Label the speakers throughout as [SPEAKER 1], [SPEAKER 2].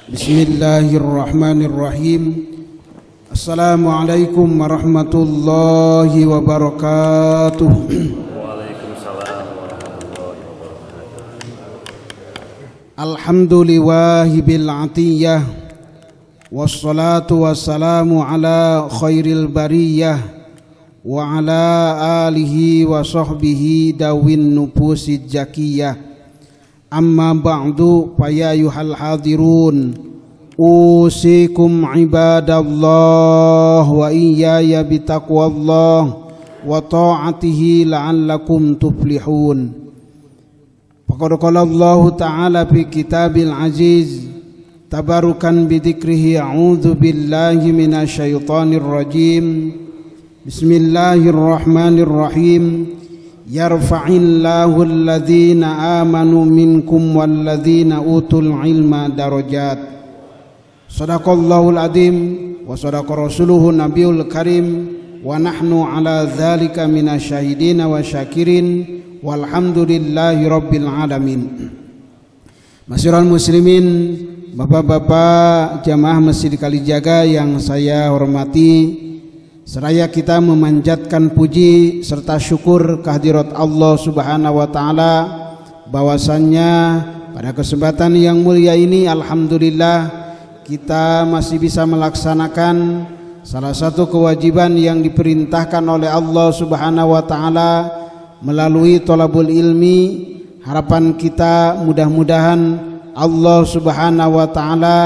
[SPEAKER 1] Bismillahirrahmanirrahim. Assalamualaikum warahmatullahi wabarakatuh.
[SPEAKER 2] Waalaikumsalam warahmatullahi wabarakatuh.
[SPEAKER 1] Alhamdulillahi bil atiyah, wassalatu wassalamu ala khairil bariyah wa ala alihi wa sahbihi dawin nufusid zakiyah. Amma ba'du, fa ya ayyuhal hadirun, usikum ibadallah wa iyaya bitaqwallah wa ta'atihi la'allakum tuflihun. Faqad qala Allah ta'ala fi kitabil aziz tabarukan bidzikrihi, a'udzu billahi minasy syaithanir rajim. Bismillahirrahmanirrahim. Yarfa'illahu alladhina amanu minkum walladhina utul ilma darajat. Sadaqallahul azim wa sadaqa rasuluhu nabiyul karim wa nahnu ala dzalika minasyahidin wa syakirin walhamdulillahi rabbil alamin. Masyiral muslimin, bapak-bapak jamaah Masjid Kalijaga yang saya hormati, seraya kita memanjatkan puji serta syukur kehadirat Allah Subhanahu wa taala, bahwasannya pada kesempatan yang mulia ini alhamdulillah kita masih bisa melaksanakan salah satu kewajiban yang diperintahkan oleh Allah Subhanahu wa taala melalui thalabul ilmi. Harapan kita mudah-mudahan Allah Subhanahu wa taala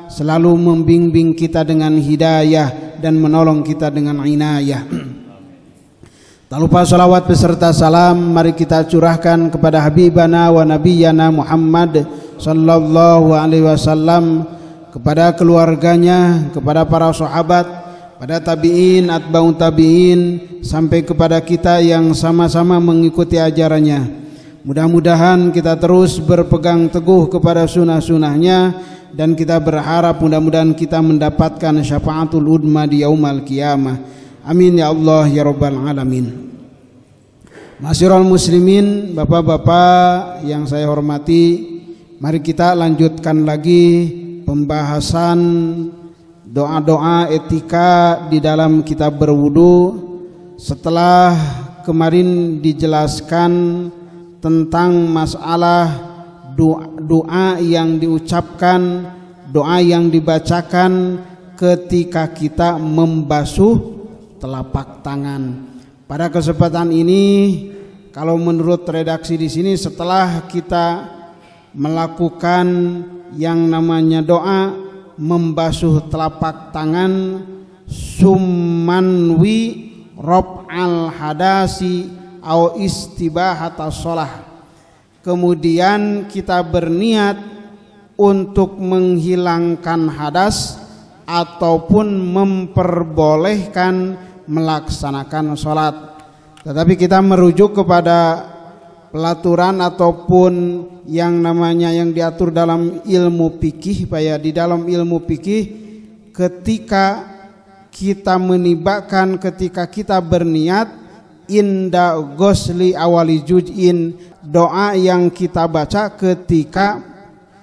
[SPEAKER 1] selalu membimbing kita dengan hidayah dan menolong kita dengan inayah. Tak lupa salawat beserta salam mari kita curahkan kepada habibana wa nabiyyana Muhammad sallallahu alaihi wasallam, kepada keluarganya, kepada para sahabat, pada tabi'in, atba'ut tabi'in, sampai kepada kita yang sama-sama mengikuti ajarannya. Mudah-mudahan kita terus berpegang teguh kepada sunnah-sunnahnya, dan kita berharap mudah-mudahan kita mendapatkan syafaatul udma di yaumal qiyamah. Amin ya Allah ya rabbal alamin. Masyiral muslimin, bapak-bapak yang saya hormati, mari kita lanjutkan lagi pembahasan doa-doa etika di dalam kitab berwudu. Setelah kemarin dijelaskan tentang masalah doa yang diucapkan, doa yang dibacakan ketika kita membasuh telapak tangan. Pada kesempatan ini, kalau menurut redaksi di sini, setelah kita melakukan yang namanya doa membasuh telapak tangan, summanwi rob al hadasi au istibahata sholah, kemudian kita berniat untuk menghilangkan hadas ataupun memperbolehkan melaksanakan sholat. Tetapi kita merujuk kepada pelaturan ataupun yang namanya yang diatur dalam ilmu fikih. Di dalam ilmu fikih, ketika kita menibakan, ketika kita berniat inda ghusli awali juz'in, doa yang kita baca ketika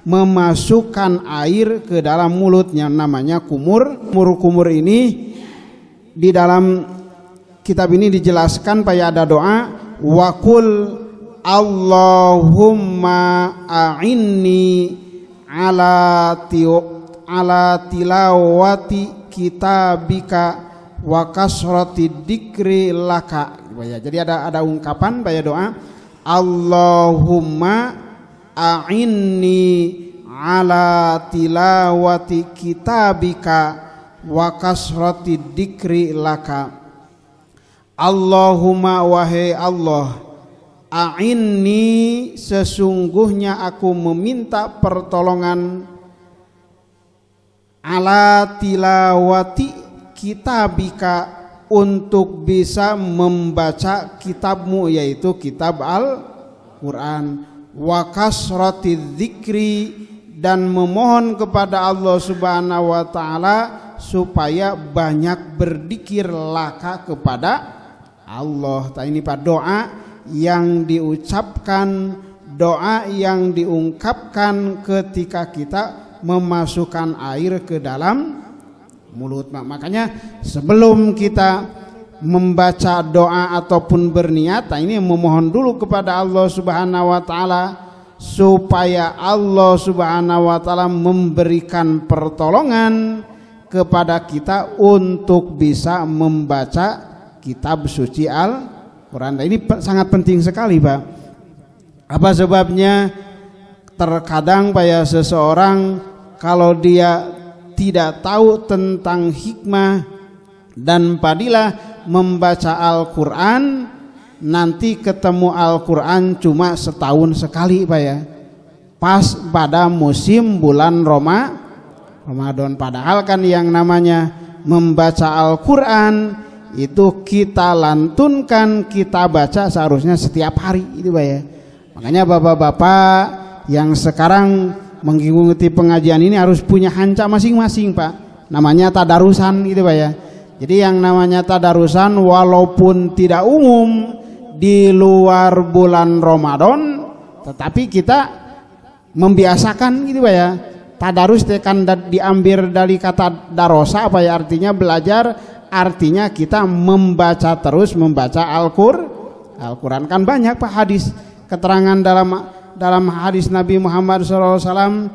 [SPEAKER 1] memasukkan air ke dalam mulutnya namanya kumur. Kumur ini di dalam kitab ini dijelaskan ada doa waqul Allahumma a'inni ala tilawati kitabika wa kasrati dzikri laka. Jadi ada ungkapan doa Allahumma a'inni ala tilawati kitabika wa kasrati dzikri laka. Allahumma, wahai Allah, a'inni, sesungguhnya aku meminta pertolongan, ala tilawati kitabika, untuk bisa membaca kitabmu, yaitu kitab Al-Quran, wa kasrati dzikri, dan memohon kepada Allah Subhanahu wa taala supaya banyak berzikir laka kepada Allah. Ini Pak, doa yang diucapkan, doa yang diungkapkan ketika kita memasukkan air ke dalam mulut. Makanya sebelum kita membaca doa ataupun berniat, ini memohon dulu kepada Allah Subhanahu wa taala supaya Allah Subhanahu wa taala memberikan pertolongan kepada kita untuk bisa membaca kitab suci Al-Qur'an. Ini sangat penting sekali, Pak. Apa sebabnya? Terkadang Pak ya, seseorang kalau dia tidak tahu tentang hikmah dan fadilah membaca Al-Quran, nanti ketemu Al-Quran cuma setahun sekali Pak ya, pas pada musim bulan Ramadan. Padahal kan yang namanya membaca Al-Quran itu kita lantunkan, kita baca seharusnya setiap hari itu Pak ya. Makanya bapak-bapak yang sekarang mengikuti pengajian ini harus punya hanca masing-masing Pak, namanya tadarusan gitu Pak ya. Jadi yang namanya tadarusan walaupun tidak umum di luar bulan Ramadan, tetapi kita membiasakan gitu Pak ya. Tadarus kan diambil dari kata darosa Pak ya, artinya belajar, artinya kita membaca terus, membaca Al-Quran. Kan banyak Pak hadis keterangan dalam hadis Nabi Muhammad SAW,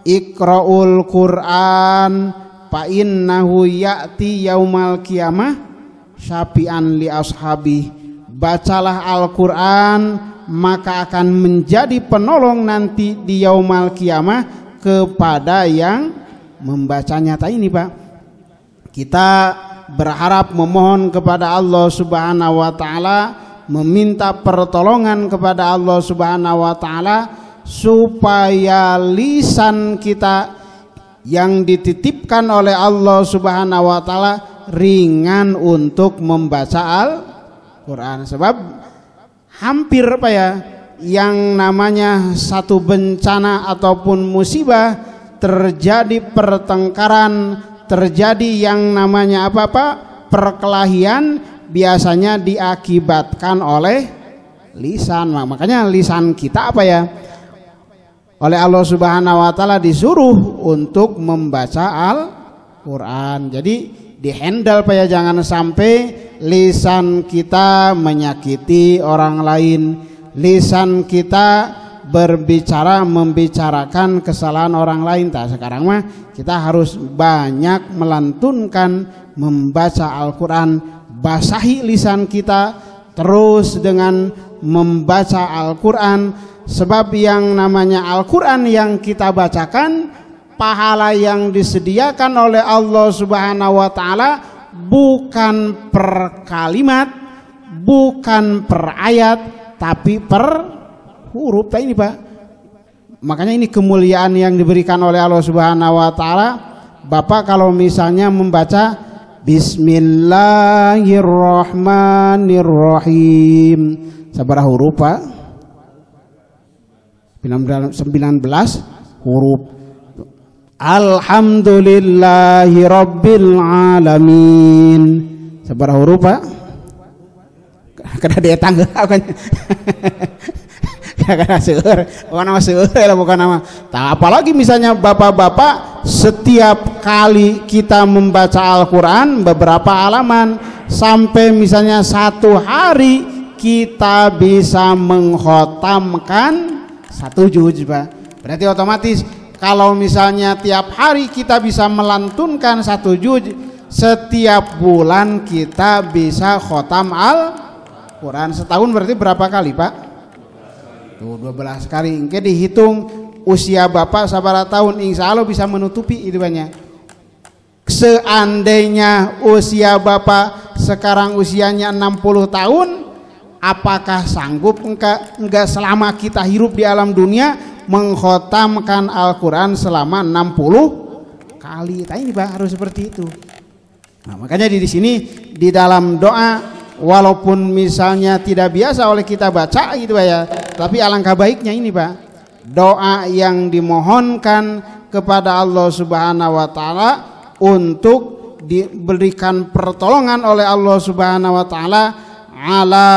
[SPEAKER 1] Iqra'ul Qur'an fa innahu ya'ti yaumal qiyamah syafi'an li ashabi. Bacalah Al-Quran maka akan menjadi penolong nanti di yaumal qiyamah kepada yang membacanya. Ini Pak, kita berharap memohon kepada Allah Subhanahu wa taala, meminta pertolongan kepada Allah Subhanahu wa taala supaya lisan kita yang dititipkan oleh Allah Subhanahu wa taala ringan untuk membaca Al-Qur'an. Sebab hampir Pak ya, yang namanya satu bencana ataupun musibah, terjadi pertengkaran, terjadi yang namanya apa Pak, perkelahian, biasanya diakibatkan oleh lisan. Makanya lisan kita apa ya, oleh Allah Subhanahu wa taala disuruh untuk membaca Al-Qur'an. Jadi dihandle Pak ya, jangan sampai lisan kita menyakiti orang lain, lisan kita berbicara membicarakan kesalahan orang lain. Sekarang mah kita harus banyak melantunkan membaca Al-Qur'an. Basahi lisan kita terus dengan membaca Al-Quran, sebab yang namanya Al-Quran yang kita bacakan, pahala yang disediakan oleh Allah Subhanahu wa taala bukan per kalimat, bukan per ayat, tapi per huruf. Ini Pak, makanya ini kemuliaan yang diberikan oleh Allah Subhanahu wa taala. Bapak kalau misalnya membaca Bismillahirrahmanirrahim, sabar huruf Pak? 19 huruf. Alhamdulillahirabbil alamin, sabar huruf Pak? Kada dia tangga kan? Kada seueur, bukan nama seueur lah, bukan nama. Apalagi misalnya bapak-bapak, setiap kali kita membaca Al-Quran beberapa halaman, sampai misalnya satu hari kita bisa mengkhotamkan 1 juz Pak. Berarti otomatis kalau misalnya tiap hari kita bisa melantunkan 1 juz, setiap bulan kita bisa khotam Al-Quran. Setahun berarti berapa kali Pak? Tuh 12 kali. Engke dihitung usia Bapak sabaraha tahun, insya Allah bisa menutupi itu banyak. Seandainya usia Bapak sekarang usianya 60 tahun, apakah sanggup enggak selama kita hidup di alam dunia mengkhotamkan Al-Quran selama 60 kali? Ini Pak harus seperti itu. Nah, makanya di sini di dalam doa, walaupun misalnya tidak biasa oleh kita baca gitu Pak ya, tapi alangkah baiknya ini Pak, doa yang dimohonkan kepada Allah Subhanahu wa taala untuk diberikan pertolongan oleh Allah Subhanahu wa taala ala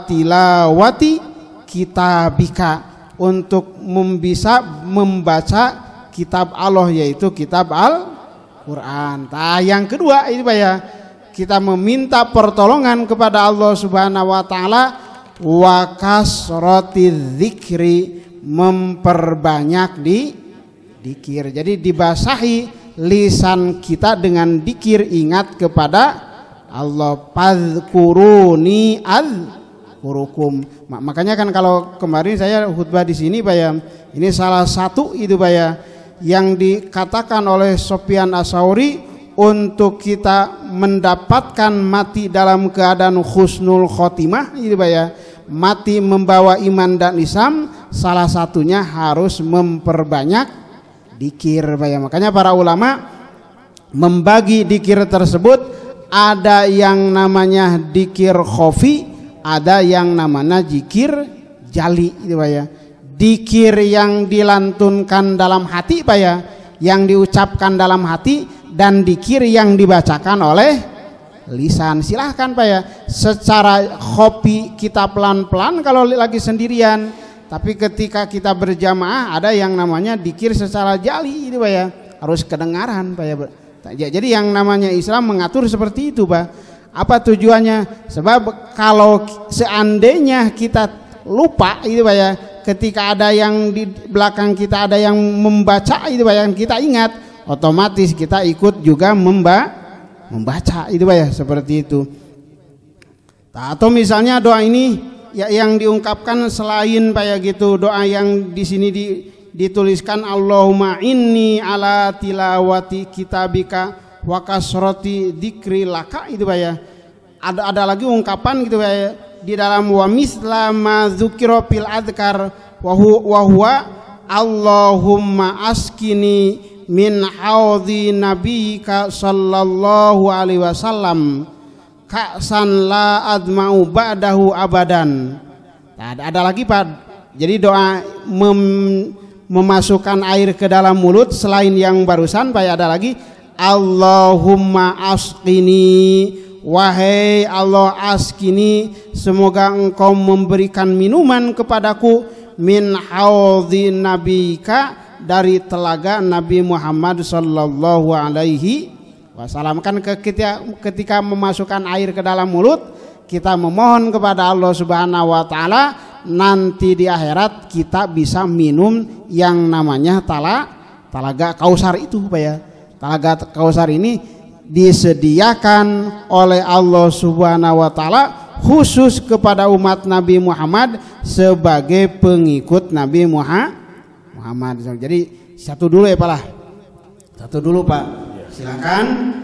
[SPEAKER 1] tilawati kitabika, untuk bisa membaca kitab Allah, yaitu kitab Al-Quran. Nah, yang kedua ini Pak ya, kita meminta pertolongan kepada Allah Subhanahu wa taala, wa kasratiz zikri, memperbanyak dikir. Jadi dibasahi lisan kita dengan dikir, ingat kepada Allah. Fadhkuruni azkurukum. Makanya kan kalau kemarin saya khutbah di sini Pak ya, ini salah satu itu Pak ya yang dikatakan oleh Sufyan Ats-Tsauri untuk kita mendapatkan mati dalam keadaan husnul khotimah itu Pak ya, mati membawa iman dan Islam, salah satunya harus memperbanyak dikir Pak ya. Makanya para ulama membagi dikir tersebut, ada yang namanya dikir khofi, ada yang namanya zikir jali itu Pak ya. Dikir yang dilantunkan dalam hati Pak ya, yang diucapkan dalam hati, dan dikir yang dibacakan oleh lisan. Silahkan Pak ya, secara khofi kita pelan-pelan kalau lagi sendirian, tapi ketika kita berjamaah ada yang namanya dikir secara jali itu Pak ya, harus kedengaran Pak ya. Jadi yang namanya Islam mengatur seperti itu Pak. Apa tujuannya? Sebab kalau seandainya kita lupa itu Pak ya, ketika ada yang di belakang kita ada yang membaca itu Pak ya, kita ingat, otomatis kita ikut juga membaca itu Pak ya, seperti itu. Atau misalnya doa ini ya yang diungkapkan selain Pak ya gitu, doa yang di sini dituliskan Allahumma inni ala tilawati kitabika wa kasrati dzikri laka itu Pak ya. Ada lagi ungkapan gitu Pak ya, di dalam wa misla ma dzukira fil adzkar wa huwa Allahumma askini min haudhi nabiyika sallallahu alaihi wasallam ka'san la adma'u ba'dahu abadan. Nah, ada lagi Pak, jadi doa memasukkan air ke dalam mulut selain yang barusan Pak, ada lagi Allahumma asqini, wahai Allah askini, semoga engkau memberikan minuman kepadaku, min haudhi nabiyika, dari telaga Nabi Muhammad sallallahu alaihi wasallam. Kan ketika memasukkan air ke dalam mulut, kita memohon kepada Allah Subhanahu wa taala, nanti di akhirat kita bisa minum yang namanya talaga Kausar itu Pak ya. Talaga Kausar ini disediakan oleh Allah Subhanahu wa taala khusus kepada umat Nabi Muhammad sebagai pengikut Nabi Muhammad. Jadi satu dulu ya Pak lah. Satu dulu Pak. Silakan.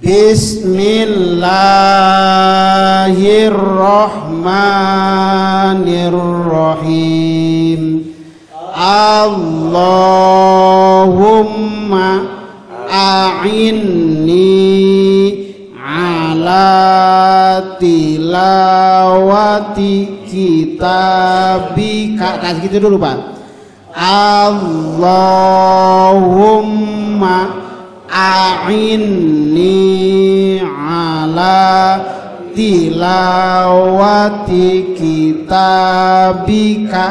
[SPEAKER 1] Bismillahirrahmanirrahim. Allahumma a'inni ala tilawati kitabika. Nah segitu dulu Pak. Allahumma a'inni ala tilawati kitabika.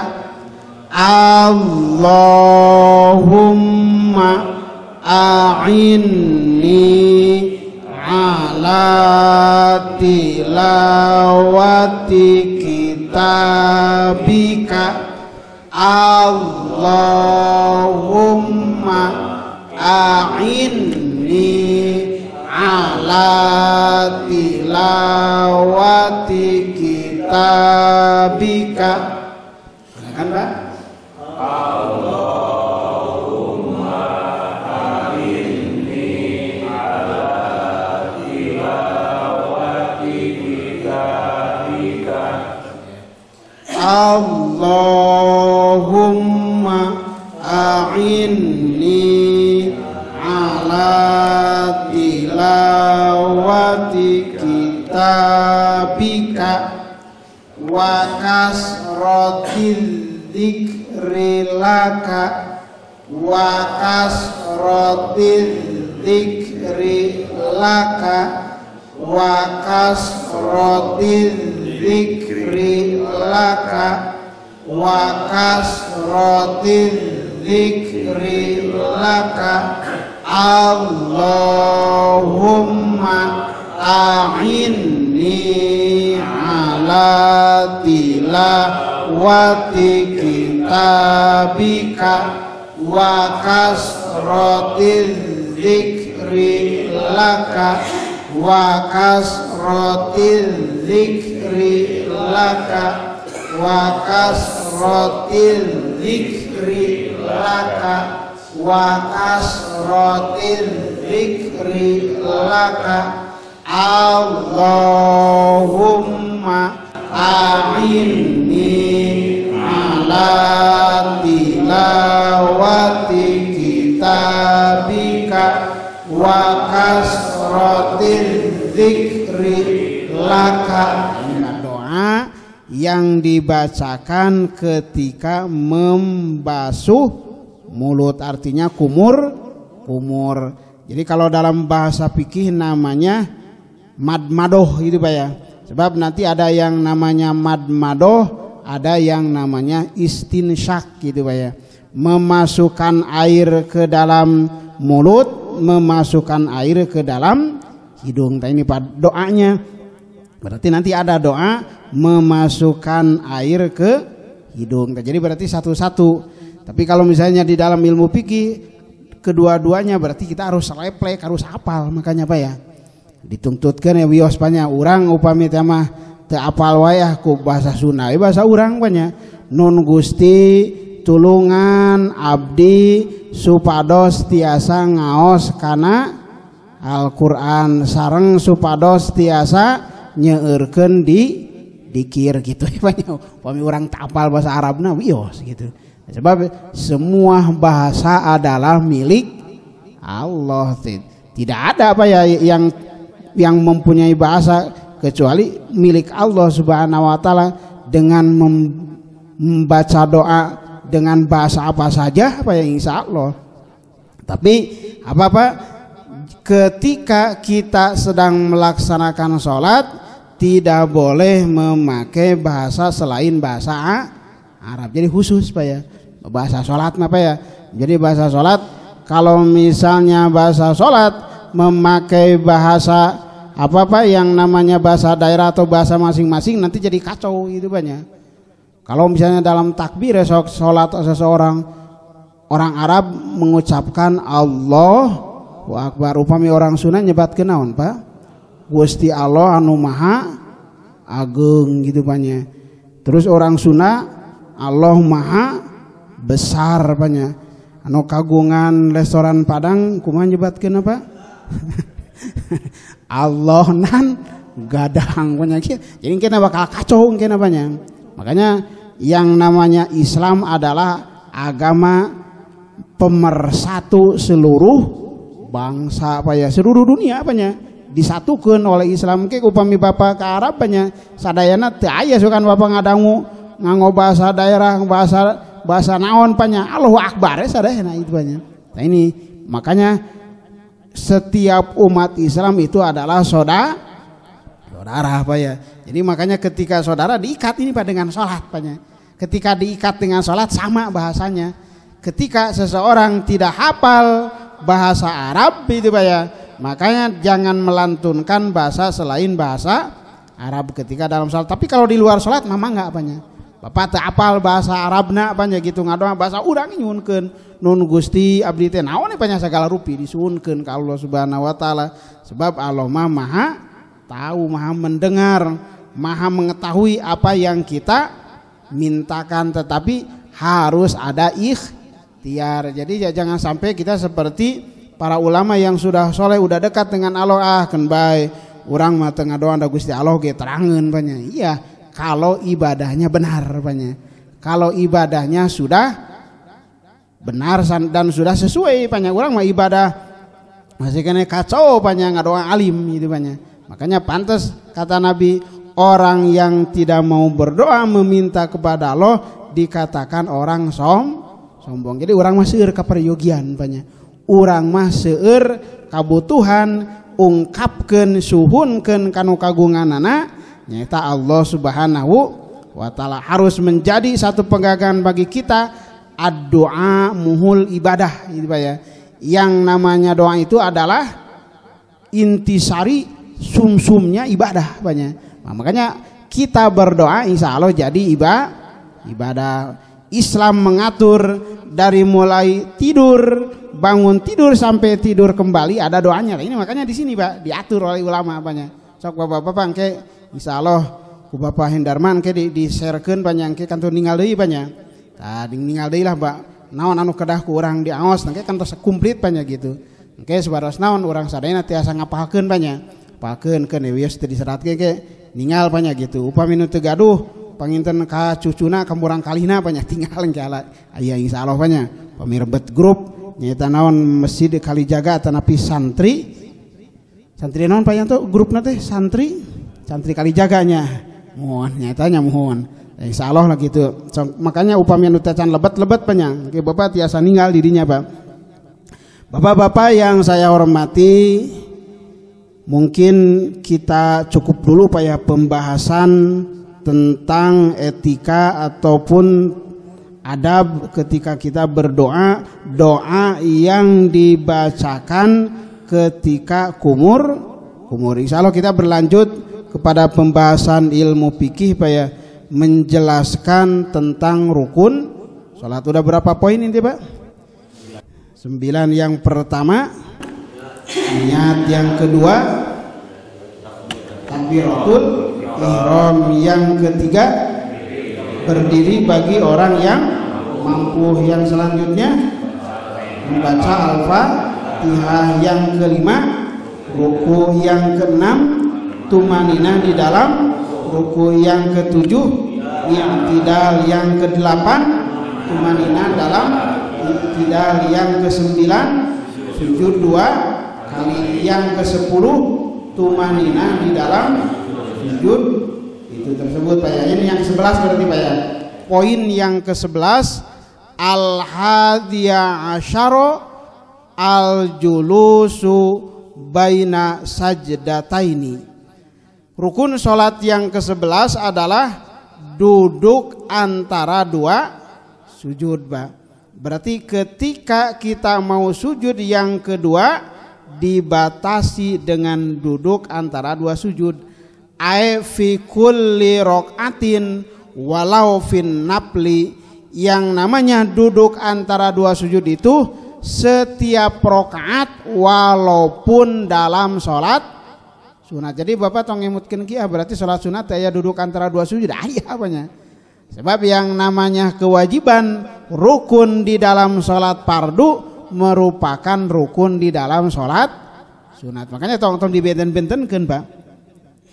[SPEAKER 1] Allahumma a'inni ala tilawati kitabika. Allahumma a'inni ala tilawati kitabika. Silakan Pak. Allahumma a'inni ala tilawati kitabika. Allahumma a'inni ala tilawati kitabika wa kasratiz dzikri laka wa kasratiz dzikri laka wa kasratiz dzikri laka wa kasratiz dzikri laka Allahumma a'inni ala tilawati kitabika wa kasratiz dzikri laka wa kasratiz dzikri laka wa kasratiz dzikri laka wa kasratiz dzikri laka Allahumma a'inni ala tilawati kitabika wa kasratiz dzikri laka. Doa yang dibacakan ketika membasuh mulut, artinya kumur. Jadi kalau dalam bahasa fikih namanya madmadoh gitu Pak ya. Sebab nanti ada yang namanya madmadoh, ada yang namanya istinsyak gitu Pak ya. Memasukkan air ke dalam mulut, memasukkan air ke dalam hidung. Nah ini Pak doanya. Berarti nanti ada doa memasukkan air ke hidung. Jadi berarti satu-satu. Tapi kalau misalnya di dalam ilmu fikih kedua-duanya berarti kita harus refleks, harus hafal. Makanya Pak ya dituntutkan ya wios banyak orang upami mah teu apal wayah ku bahasa Sunda bahasa urang banyak nun Gusti tulungan abdi supados tiasa ngaos kana Al-Qur'an sareng supados tiasa nyeueurkeun di dikir gitu banyak upami urang teu apal bahasa Arabna wios gitu. Sebab semua bahasa adalah milik Allah. Tidak ada apa ya yang mempunyai bahasa kecuali milik Allah Subhanahu wa taala. Dengan membaca doa dengan bahasa apa saja apa ya insya Allah. Tapi apa ketika kita sedang melaksanakan sholat tidak boleh memakai bahasa selain bahasa Arab. Jadi khusus Pak ya bahasa sholat apa ya. Jadi bahasa sholat kalau misalnya bahasa sholat memakai bahasa apa yang namanya bahasa daerah atau bahasa masing-masing nanti jadi kacau gitu banyak. Kalau misalnya dalam takbir esok sholat seseorang orang Arab mengucapkan Allahu Akbar, upami orang Sunda nyebatkeun naon Pak? Gusti Allah anu maha agung gitu banyak. Terus orang Sunda Allah maha besar banyak. Anu kagungan restoran Padang kumaha nyebatkeun apa? Allah nan gadang banyak. Jadi kita bakal kacau kena banyak. Makanya yang namanya Islam adalah agama pemersatu seluruh bangsa apa ya, seluruh dunia apanya disatukan oleh Islam. Ke upami bapak ke Arab banyak sadayana teu aya sukan bapak ngadangu nganggo bahasa daerah bahasa naon panya Allahu Akbar sadayana itu banyak. Nah ini makanya setiap umat Islam itu adalah saudara apa ya. Jadi makanya ketika saudara diikat ini Pak dengan sholat Pak. Ketika diikat dengan sholat sama bahasanya. Ketika seseorang tidak hafal bahasa Arab itu Pak ya, makanya jangan melantunkan bahasa selain bahasa Arab ketika dalam sholat. Tapi kalau di luar sholat mama enggak apanya. Bapak teu hafal bahasa Arabna apanya gitu ngadoa bahasa urang nyuhunkeun. Nun Gusti abdi teh naon banyak segala rupi disuhunkeun ka Allah Subhanahu wa taala. Sebab Allah maha tahu, maha mendengar, maha mengetahui apa yang kita mintakan, tetapi harus ada ikhtiar. Jadi jangan sampai kita seperti para ulama yang sudah soleh, udah dekat dengan Allah, kan bae urang mah teu ngadoa da Gusti Allah ge terangeun banyak. Iya, kalau ibadahnya benar banyak. Kalau ibadahnya sudah benar dan sudah sesuai banyak orang mah ibadah masih kena kacau banyak ngadoa alim gitu banyak. Makanya pantas kata Nabi, orang yang tidak mau berdoa meminta kepada Allah dikatakan orang sombong. Jadi orang mah seueur kaperyogian banyak. Orang mah seueur kabutuhan ungkapkeun suhunkeun kanu kagunganana nyata Allah Subhanahu wa taala. Harus menjadi satu pegangan bagi kita ad-doa muhul ibadah gitu Pak ya. Yang namanya doa itu adalah intisari sumsumnya ibadah Pak ya. Nah, makanya kita berdoa insya Allah jadi ibadah. Islam mengatur dari mulai tidur, bangun tidur sampai tidur kembali ada doanya. Ini makanya di sini Pak diatur oleh ulama apanya. Sok bapak-bapak engke insya Allah ku Bapak Hendarman engke di-sharekeun banyak engke kantor ninggal deui banyak. Tah ninggal deui lah Pak. Naon anu kedah ku urang diaos engke kan tos komplit banyak gitu. Engke sabaros naon urang sadayana tiasa ngapahakeun banyak. Pakeun keun wios teu diseratkeun ke ninggal banyak gitu. Upami nu teu gaduh panginten ka cucuna kamurang kalihna banyak tinggal engke aya insyaallah banyak pamirebet grup nyaeta naon masjid Kalijaga tanapi santri naon Pak Yanto grupna teh santri Kalijaganya mohon nyatanya mohon insyaallah lah gitu. So, makanya upami anu tacan lebet banyak engke Bapak tiasa ninggal dirinya Pak. Bapak-bapak yang saya hormati, mungkin kita cukup dulu Pak ya pembahasan tentang etika ataupun adab ketika kita berdoa, doa yang dibacakan ketika kumur. Insya Allah kita berlanjut kepada pembahasan ilmu fikih Pak ya, menjelaskan tentang rukun salat. Udah berapa poin ini Pak? 9 yang pertama, niat yang kedua, takbiratul ihram yang ketiga, berdiri bagi orang yang mampu, yang selanjutnya membaca al-fatihah, yang kelima ruku, yang keenam tumanina di dalam ruku, yang ketujuh i'tidal, yang kedelapan tumanina dalam i'tidal, yang kesembilan sujud 2 kali, yang kesepuluh tumanina di dalam sujud itu tersebut Pak ya. Ini yang ke-11 berarti Pak ya. Poin yang ke-11 al-hadiyah asyara al-julusu baina sajdataini. Rukun salat yang ke-11 adalah duduk antara 2 sujud Pak. Berarti ketika kita mau sujud yang kedua dibatasi dengan duduk antara 2 sujud. Ai fi kulli raqatin walau fin napli, yang namanya duduk antara 2 sujud itu setiap rakaat walaupun dalam salat sunat. Jadi Bapak tong ngemutkeun kieu berarti salat sunat aya duduk antara 2 sujud aya apanya. Sebab yang namanya kewajiban rukun di dalam salat fardu merupakan rukun di dalam salat sunat. Makanya tong dibenten-bentenkeun Pak.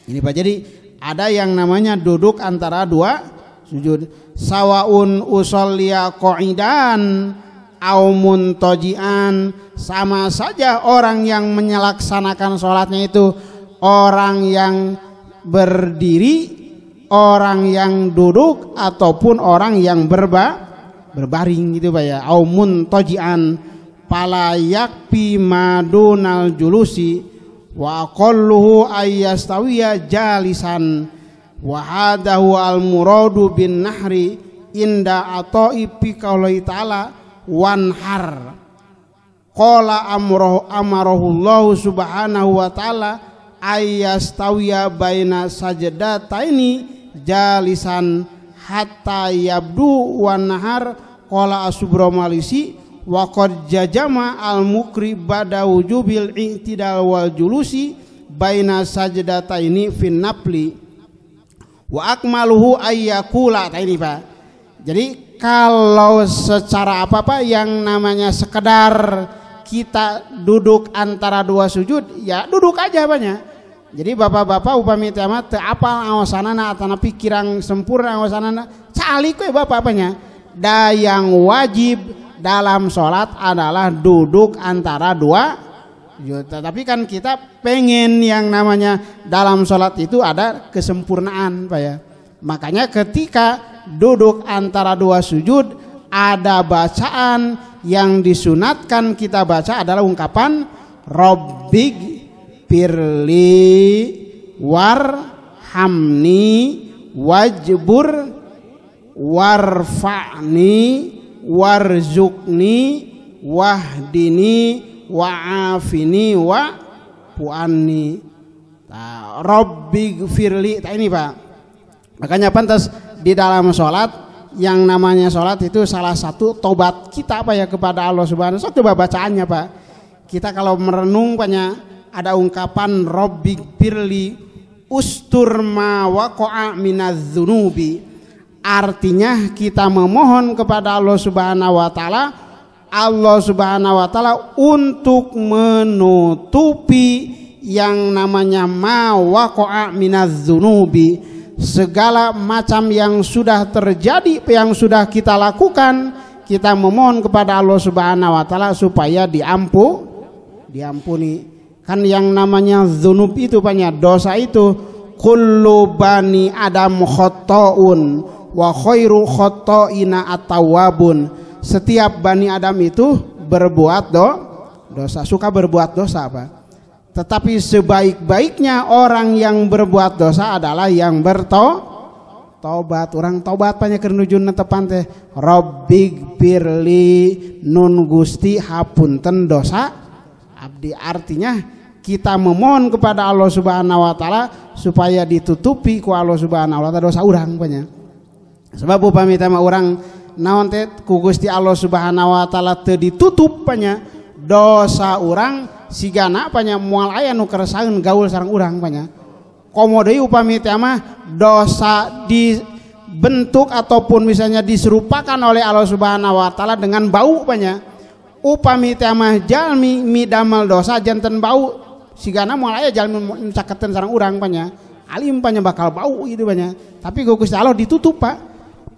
[SPEAKER 1] Ini Pak, jadi ada yang namanya duduk antara 2 sujud. Sawaun usolliya qa'idan au muntajian, sama saja orang yang menyelaksanakan sholatnya itu orang yang berdiri, orang yang duduk, ataupun orang yang berbaring gitu Pak ya. Au muntajian fala yakfi madunal julusi wa aqalluhu ayyastawiya jalisan wa hadahu al muradu bin nahri inda ata'i fi qauli ta'ala wanhar qala amarahullahu subhanahu wa ta'ala ayyastawiya baina sajdataini jalisan hatta yabdu wanhar qala asubromalisi wa qad jajama al-mukri ba'da wujubil i'tidal wal julusi baina sajdataini fin napli wa akmaluhu ayyakula. Ini Pak. Jadi kalau secara apa-apa yang namanya sekedar kita duduk antara 2 sujud ya duduk aja banyak. Jadi bapak-bapak upami teh mah teu apal aosanana atana pikiran sempurna aosanana calik we bapak apanya. Da yang wajib dalam sholat adalah duduk antara 2 sujud. Tapi kan kita pengen yang namanya dalam sholat itu ada kesempurnaan Pak ya. Makanya ketika duduk antara 2 sujud ada bacaan yang disunatkan kita baca adalah ungkapan Rabbig firli warhamni wajbur warfa'ni warzuqni wahdini wa'afini wa pu'anni. Nah, Rabbighfirli. Nah, ini Pak. Makanya pantas di dalam sholat, yang namanya sholat itu salah satu tobat kita Pak ya kepada Allah Subhanahu wa Ta'ala. Coba bacaannya Pak. Kita kalau merenung banyak ada ungkapan Rabbighfirli ustur ma waqa'a minadz-dzunubi. Artinya kita memohon kepada Allah Subhanahu wa Ta'ala, Allah Subhanahu wa Ta'ala untuk menutupi yang namanya ma waqa'a minadz-dzunubi, segala macam yang sudah terjadi, yang sudah kita lakukan, kita memohon kepada Allah Subhanahu wa Ta'ala supaya diampuni. Kan yang namanya dzunub itu banyak dosa itu, kullu bani adam khotta'un wa khairu khotta'ina at-tawwabun. Setiap bani Adam itu berbuat dosa, suka berbuat dosa Pak. Tetapi sebaik-baiknya orang yang berbuat dosa adalah yang bertobat. Orang tobat banyak kerunujun netepan teh Rabbighfirli nun Gusti hapunten dosa abdi. Artinya kita memohon kepada Allah Subhanahu wa Ta'ala supaya ditutupi ku Allah Subhanahu wa Ta'ala dosa urang banyak. Sebab upami tema orang naon teh ku Gusti Allah Subhanahu wa Ta'ala teu ditutup banyak dosa urang sigana banyak moal aya nu keresaheun gaul sareng urang banyak. Komo deui upami teh mah dosa dibentuk ataupun misalnya diserupakan oleh Allah Subhanahu wa Ta'ala dengan bau banyak. Upami teh mah jalmi midamel dosa janten bau sigana moal aya jalmi caketeun sareng urang banyak. Alim banyak bakal bau itu banyak. Tapi ku Gusti Allah ditutup Pak.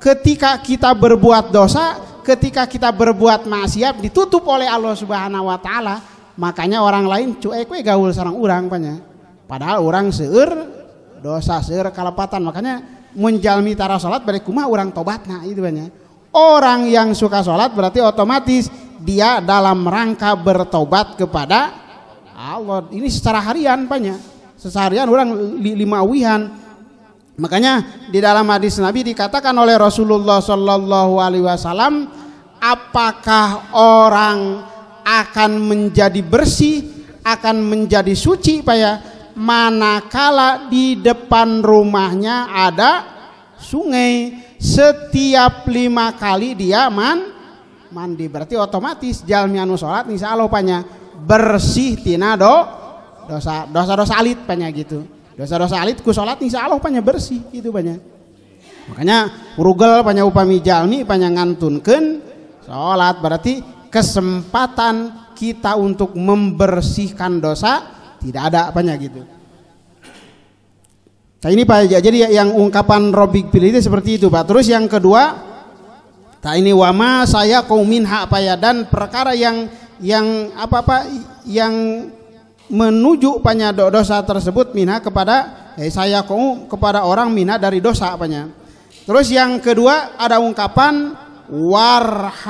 [SPEAKER 1] Ketika kita berbuat dosa, ketika kita berbuat maksiat ditutup oleh Allah Subhanahu wa Ta'ala. Makanya orang lain cuek we gaul sareng urang banyak. Padahal orang seueur dosa, seueur kalepatan. Makanya menjalmi tara salat bari kumaha urang tobatna itu banyak. Orang yang suka salat berarti otomatis dia dalam rangka bertobat kepada Allah. Ini secara harian banyak. Seharian orang lima wihan. Makanya di dalam hadis Nabi dikatakan oleh Rasulullah Sallallahu Alaihi Wasallam, apakah orang akan menjadi bersih, akan menjadi suci Pak ya, manakala di depan rumahnya ada sungai, setiap 5 kali dia mandi, berarti otomatis jalmi anu salat insyaallah panya bersih tina dosa alit panya gitu. Dosa-dosa alit ku salat insyaallah panya bersih gitu banyak. Makanya urugel panya upami jalmi panya ngantunkeun salat berarti kesempatan kita untuk membersihkan dosa tidak ada panya gitu. Nah ini Pak, jadi yang ungkapan Rabbighfirli itu seperti itu Pak. Terus yang kedua, nah ini wama saya kaumin hak Pak ya, dan perkara yang menuju panya dosa tersebut minha kepada saya kaum kepada orang minha dari dosa apanya. Terus yang kedua ada ungkapan warhamni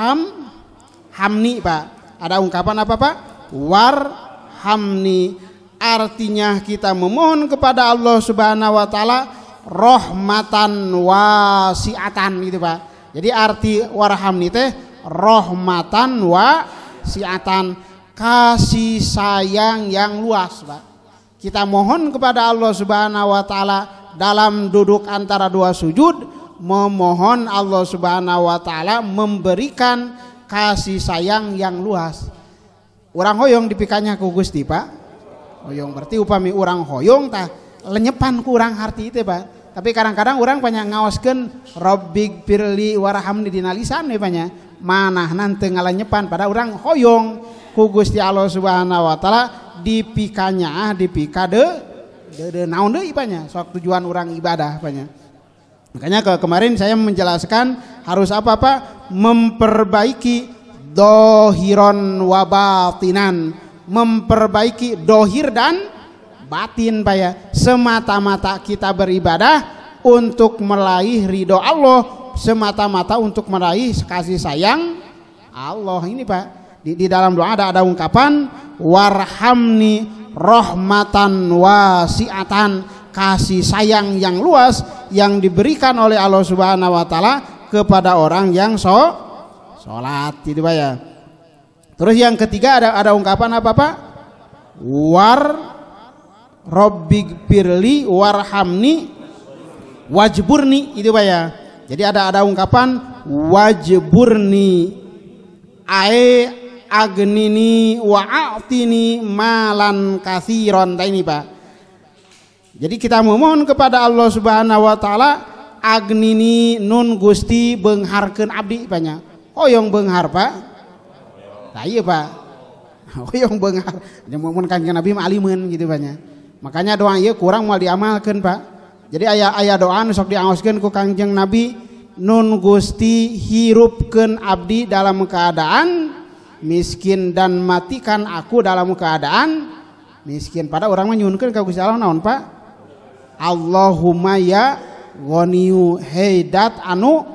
[SPEAKER 1] Pak. Ada ungkapan apa Pak? Warhamni, artinya kita memohon kepada Allah Subhanahu wa Ta'ala rahmatan wasi'atan gitu Pak. Jadi arti warhamni teh rahmatan wasi'atan, kasih sayang yang luas Pak. Kita mohon kepada Allah Subhanahu wa Ta'ala dalam duduk antara dua sujud, memohon Allah Subhanahu wa Ta'ala memberikan kasih sayang yang luas. Urang hoyong dipikanya ku Gusti Pak. Hoyong berarti upami urang hoyong tah lenyepan ku urang harti itu Pak. Tapi kadang-kadang urang banyak ngaoskeun Rabbighfirli warhamni dina lisan we banyak. Manahna teu ngalenyepan pada urang hoyong ku Gusti Allah Subhanahu wa Ta'ala dipikanya dipika de naon deui banyak sok tujuan orang ibadah banyak. Makanya kemarin saya menjelaskan harus apa Pak? Memperbaiki dohiron wa batinan, memperbaiki dohir dan batin Pak ya. Semata-mata kita beribadah untuk meraih ridho Allah, semata-mata untuk meraih kasih sayang Allah. Ini Pak, di dalam doa ada ungkapan warhamni rahmatan wasi'atan, kasih sayang yang luas yang diberikan oleh Allah Subhanahu wa Ta'ala kepada orang yang salat itu Pak ya. Terus yang ketiga ada ungkapan apa Pak? War Robbigfirli warhamni wajburni itu Pak ya. Jadi ada ungkapan wajburni agnini wa'atini malan katsiron ini Pak. Jadi kita memohon kepada Allah Subhanahu wa taala agnini nun Gusti beungharkeun abdi banyak. Hoyong beunghar Pak. Nah iya Pak. Hoyong beunghar. Mun Kanjeng Nabi mah alimeun gitu banyak. Makanya doa ieu kurang moal diamalkeun Pak. Jadi aya doa nu sok diangoskeun ku Kanjeng Nabi nun Gusti hirupkeun abdi dalam keadaan miskin dan matikan aku dalam keadaan miskin. Pada orang mah nyuhunkeun ka Gusti Allah naon Pak? Allahumma ya ghaniyu heidat anu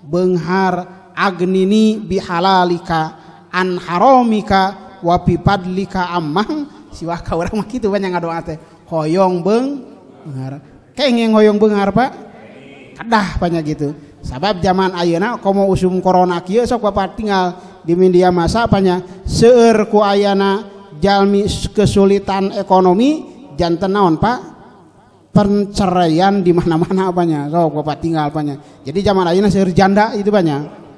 [SPEAKER 1] beunghar agnini bihalalika an haramika wa bi fadlika ammang siwah ka urang mah kitu banyak ngadoa teh hoyong beunghar. Kenging hoyong beunghar Pak. Kadah banyak gitu. Sabab zaman ayeuna komo usum corona kieu sok Bapak tinggal di media massa apanya seueur ku ayana jalmi kesulitan ekonomi janten naon Pak perceraian di mana-mana apanya sok Bapak tinggal apanya. Jadi zaman ayeuna seueur janda itu banyak.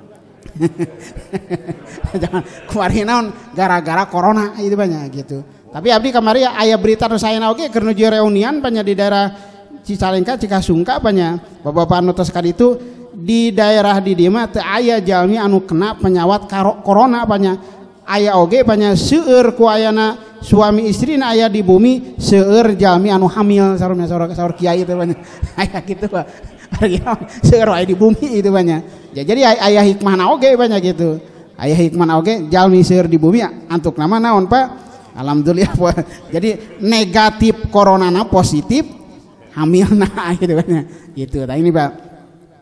[SPEAKER 1] Jangan kemarin naon gara-gara corona itu banyak gitu. Tapi abdi kamari aya berita nu saena oge keur nuju reunian panya di daerah Cicalengka Cikasungka panya bapak-bapak anu tos kaditu di daerah di dieu mah teu aya jalmi anu kena penyawat corona panya. Aya oge panya seueur ku ayana suami istrina aya di bumi seueur jalmi anu hamil saur kiai teh panya. Aya kitu Pak. Seueur aya di bumi itu panya. Ya, jadi aya hikmahna oge panya gitu. Aya hikmahna oge jalmi seueur di bumi antuk nama naon Pak? Alhamdulillah jadi negatif coronana positif hamilna gitu kan gitu. Nah ini Pak.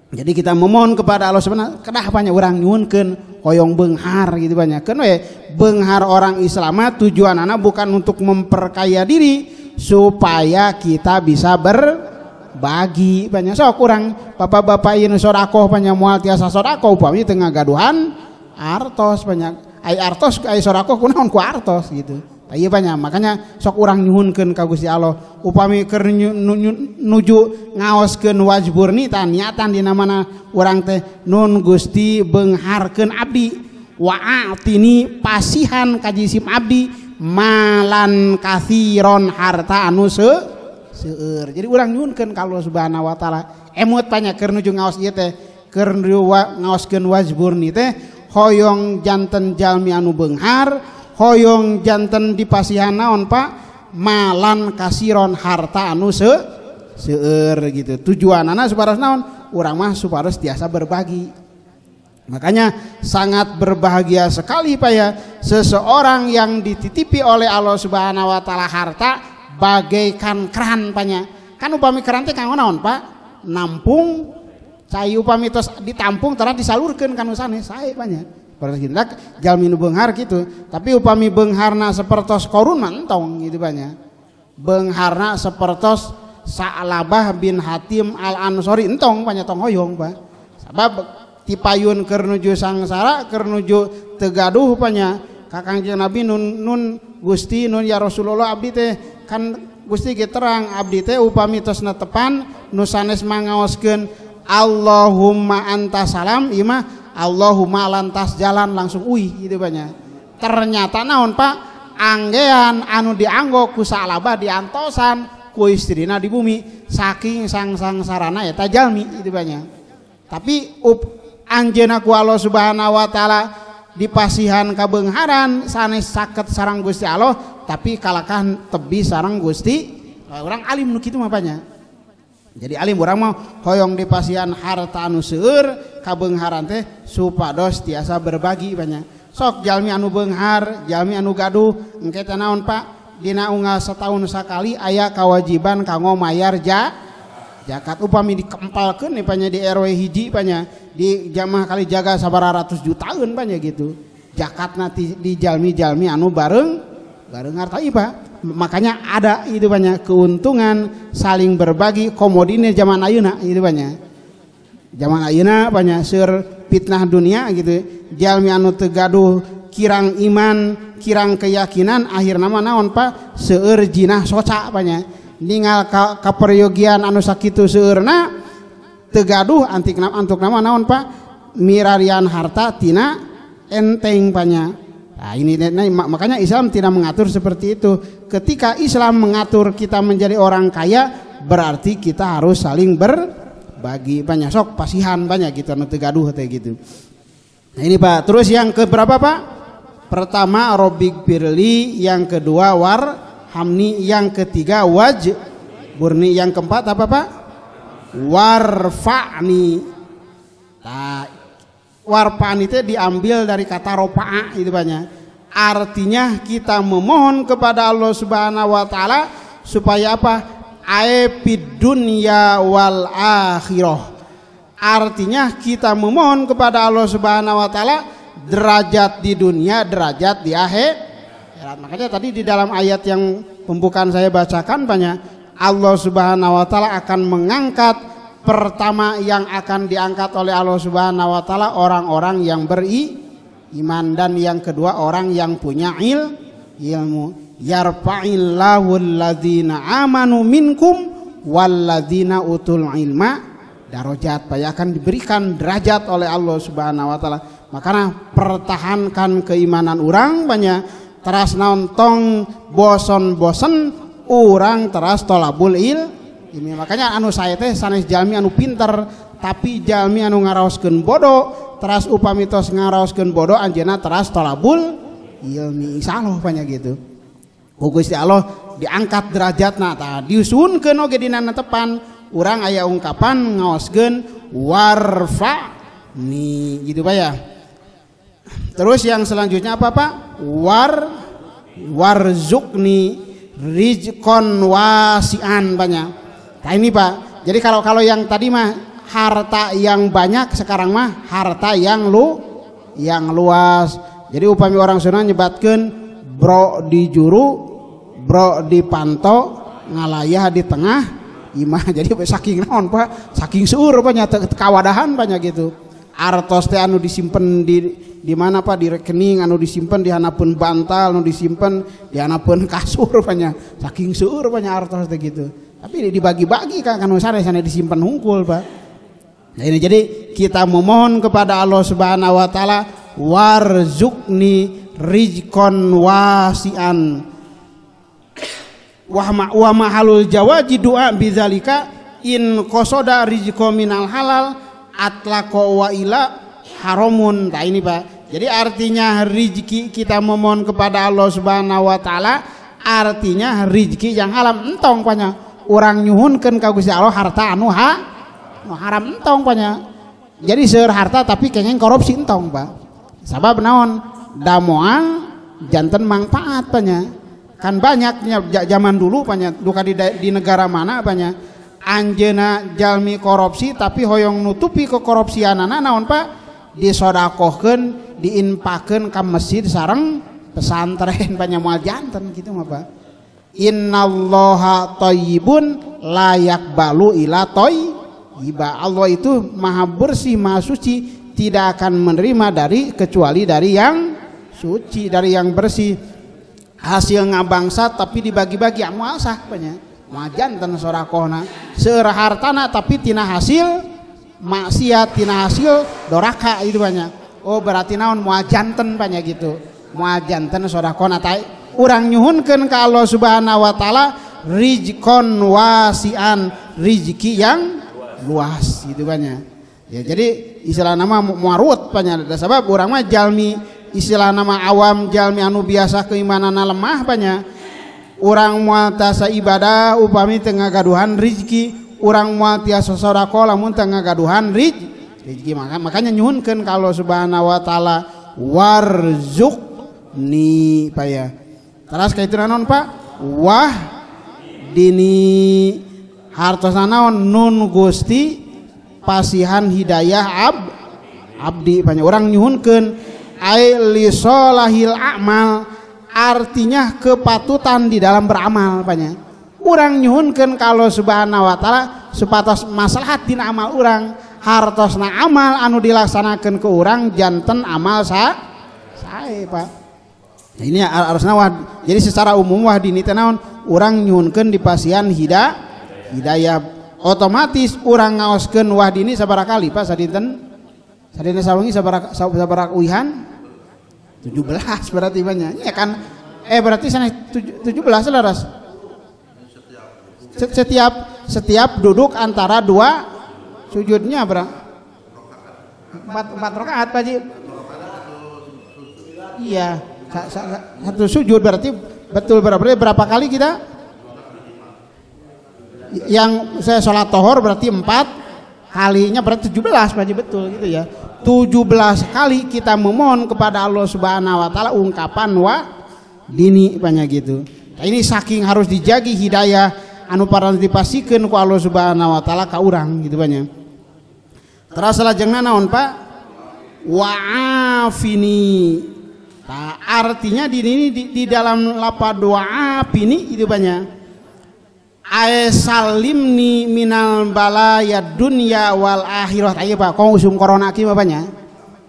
[SPEAKER 1] Jadi kita memohon kepada Allah Subhanahu kedah banyak orang nyuhunkeun hoyong beunghar gitu banyak. Keun we beunghar orang Islam tujuanana bukan untuk memperkaya diri supaya kita bisa berbagi banyak. Sok urang bapak-bapak ieu sedekah banyak moal tiasa sedekah upami teu ngagaduhan artos banyak. Ai artos ai sedekah kunaon ku artos gitu. Iya banyak, makanya sok urang nyuhunkeun ka Gusti Allah upami keur nuju ngaoskeun wajburni tah niatan dina mana urang teh nun Gusti beungharkeun abdi wa'atini pasihan ka jisim abdi malan katsiron harta anu seueur. Jadi urang nyuhunkeun ka Allah Subhanahu wa taala emut banyak keur nuju ngaos ieu teh keur ngaoskeun wajburni teh hoyong janten jalmi anu beunghar hoyong janten dipasihan naon Pak malan kasiron harta anu seueur gitu. Tujuanana supados naon urang mah supados tiasa berbagi. Makanya sangat berbahagia sekali Pak ya seseorang yang dititipi oleh Allah Subhanahu wa taala harta bagaikan keran Paknya. Kan upami keran teh kanggo naon Pak? Nampung cai upami tos ditampung terus disalurkeun kanu sanes sae Paknya. Berarti jalmi nu beunghar gitu. Tapi upami beungharna sapertos Qarun mah entong gitu banyak. Beungharna sapertos Sa'labah bin Hatim Al-Ansori entong banyak tong hoyong Pak. Sabab tipayun keur nuju sangsara keur nuju teu gaduh panya ka Kanjeng Nabi nun Gusti nun ya Rasulullah abdi teh kan Gusti ge terang abdi teh upami tos netepan nu sanes mangaoskeun Allahumma anta salam imah Allahumma lantas jalan langsung gitu banyak. Ternyata naon Pak anggean anu dianggo ku Sa'labah diantosan ku istrina di bumi saking sangsarana eta jalmi itu banyak. Tapi anjeunna ku Allah Subhanahu wa taala dipasihan kabeungharan sanes saket sareng Gusti Allah tapi kalahkan tebi sareng Gusti orang alim nu kitu mah banyak. Jadi alim urang mah hoyong dipasihan harta anu seueur kabeungharan teh supados tiasa berbagi banyak. Sok jalmi anu beunghar, jalmi anu gaduh engke teh naon Pak? Dina unggal setahun sakali aya kewajiban kanggo mayar zakat. Upami dikempalkeun panya di RW hiji panya di jamaah kali jaga sabaratus jutaan panya gitu. Zakatna di jalmi-jalmi anu bareng harta ieu Pak. Makanya ada itu banyak keuntungan saling berbagi komodine zaman ayeuna itu banyak. Zaman ayeuna banyak seur fitnah dunia gitu. Jalmi anu teu gaduh kirang iman, kirang keyakinan akhirna mah naon Pak? Seueur jinah soca panya. Ningal kaperyogian anu sakitu seueurna teu gaduh antuk nama naon Pak? Mirarian harta tina enteng panya. Nah, makanya Islam tidak mengatur seperti itu. Ketika Islam mengatur kita menjadi orang kaya, berarti kita harus saling berbagi banyak. Sok pasihan banyak gitu, nu teu gaduh teh gitu. Nah, ini Pak. Terus yang keberapa Pak? Pertama Robbik Firli, yang kedua Warhamni, yang ketiga Wajburni, yang keempat apa Pak? Warfa'ni. Nah, warfa'ni itu diambil dari kata ropa'a itu banyak. Artinya kita memohon kepada Allah Subhanahu wa taala supaya apa? Aepid dunya wal akhirah. Artinya kita memohon kepada Allah Subhanahu wa taala derajat di dunia, derajat di akhirat. Makanya tadi di dalam ayat yang pembukaan saya bacakan banyak, Allah Subhanahu wa taala akan mengangkat, pertama yang akan diangkat oleh Allah Subhanahu wa taala orang-orang yang beriman, dan yang kedua orang yang punya ilmu. Yarfa'illahu alladzina amanu minkum walladzina utul ilma darajat. Akan diberikan derajat oleh Allah Subhanahu wa taala. Makanya pertahankan keimanan orang banyak, teras nonton boson-bosen orang teras tolabul ini. Makanya anu saya teh sanes jalmi anu pinter tapi jalmi anu ngaraoskeun bodoh, teras upami tos ngaraoskeun bodoh anjeunna teras tolabul ilmi. Insyaallah banyak gitu. Gusti Allah diangkat derajatna tah diusunkeun oge dina tepan urang aya ungkapan ngaoskeun warfa'ni gitu Pak ya. Terus yang selanjutnya apa Pak? Warzukni rizqon wasi'an banyak. Nah ini Pak. Jadi kalau yang tadi mah harta yang banyak, sekarang mah harta yang luas. Jadi upami orang Sunda nyebatkeun bro di juru, bro di panto, ngalayah di tengah imah. Jadi saking naon Pak? Saking seueur Pak nya kawadahan banyak gitu. Artos teh anu disimpen di mana Pak? Di rekening, anu disimpen di hanapeun bantal, anu disimpen di hanapeun kasur banyak. Saking seueur banyak artos teh gitu. Tapi dibagi-bagi kan sana disimpan hungkul Pak. Nah ini jadi kita memohon kepada Allah Subhanahu wa taala warzukni rizqon wasi'an wa mahalul jawaji doa bizalika in qasoda rizqo minal halal atlaqo wa ila haramun. Nah ini Pak. Jadi artinya rezeki kita memohon kepada Allah Subhanahu wa taala artinya rezeki yang halal entong banyak. Orang nyuhunkeun ka Gusti Allah harta anu haram entong banyak. Jadi seueur harta tapi kengeng korupsi entong Pak. Sabab naon? Damoang janten manfaat banyak. Kan banyaknya zaman dulu banyak duka di negara mana banyak anjeuna jalmi korupsi tapi hoyong nutupi kekorupsianana naon Pak? Disodakohkeun, diinpakeun ka masjid sareng pesantren banyak moal janten gitu mah Pak. Innallaha thayyibun la yaqbalu illa thayyiba. Allah itu maha bersih, maha suci, tidak akan menerima kecuali dari yang suci, dari yang bersih. Hasil ngabangsa tapi dibagi-bagi moal sah banyak. Moal janten sodakohna. Seueur hartana tapi tina hasil maksiat, tina hasil doraka itu banyak. Oh berarti naon moal janten banyak gitu. Moal janten sodakohna tai urang nyuhunkeun ka Allah Subhanahu wa taala rizqon wasi'an, rezeki yang luas gitu banyak. Ya jadi istilah nama muarut banyak. Sebab urang mah jalmi istilah nama awam, jalmi anu biasa keimanana lemah banyak. Urang moal tiasa ibadah upami teu ngagaduhan rezeki, urang moal tiasa sedekah lamun teu ngagaduhan rezeki. Makanya nyuhunkeun ka Allah Subhanahu wa taala warzuqni paya. Terus kaituna naon Pak? Wah dini hartosna naon nun Gusti pasihan hidayah abdi banyak. Orang nyuhunkeun ai li sholahil a'mal artinya kepatutan di dalam beramal banyak. Urang nyuhunkeun kalau Subhanahu wa taala supatos maslahat dina amal urang hartosna amal anu dilaksanakeun ku urang janten amal sae Pak. Nah, ini harusna jadi secara umum wahdini teh naon urang nyuhunkeun dipasihan hidayah otomatis urang ngaoskeun wahdini sabaraha kali Pak sadinten sawengi sabaraha uihan 17 berarti banyak ya kan berarti sana 17 laras setiap duduk antara dua sujudnya berapa 4 rakaat Pak Ji iya satu sujud berarti betul berapa kali kita yang saya sholat tohor berarti 4 kalinya berarti 17 Pak Ji betul gitu ya 17 kali kita memohon kepada Allah Subhanahu wa taala ungkapan dini banyak gitu. Nah, ini saking harus dijagi hidayah anu parang dipasikeun ku Allah Subhanahu wa taala ka urang gitu banyak. Terus salajengna naon Pak? Wa'afini. Nah, artinya di dalam lafaz wa'afini itu banyak. Salimni minal balaya dunya wal akhirah. Ayo Pak, kong usum corona ki bapaknya.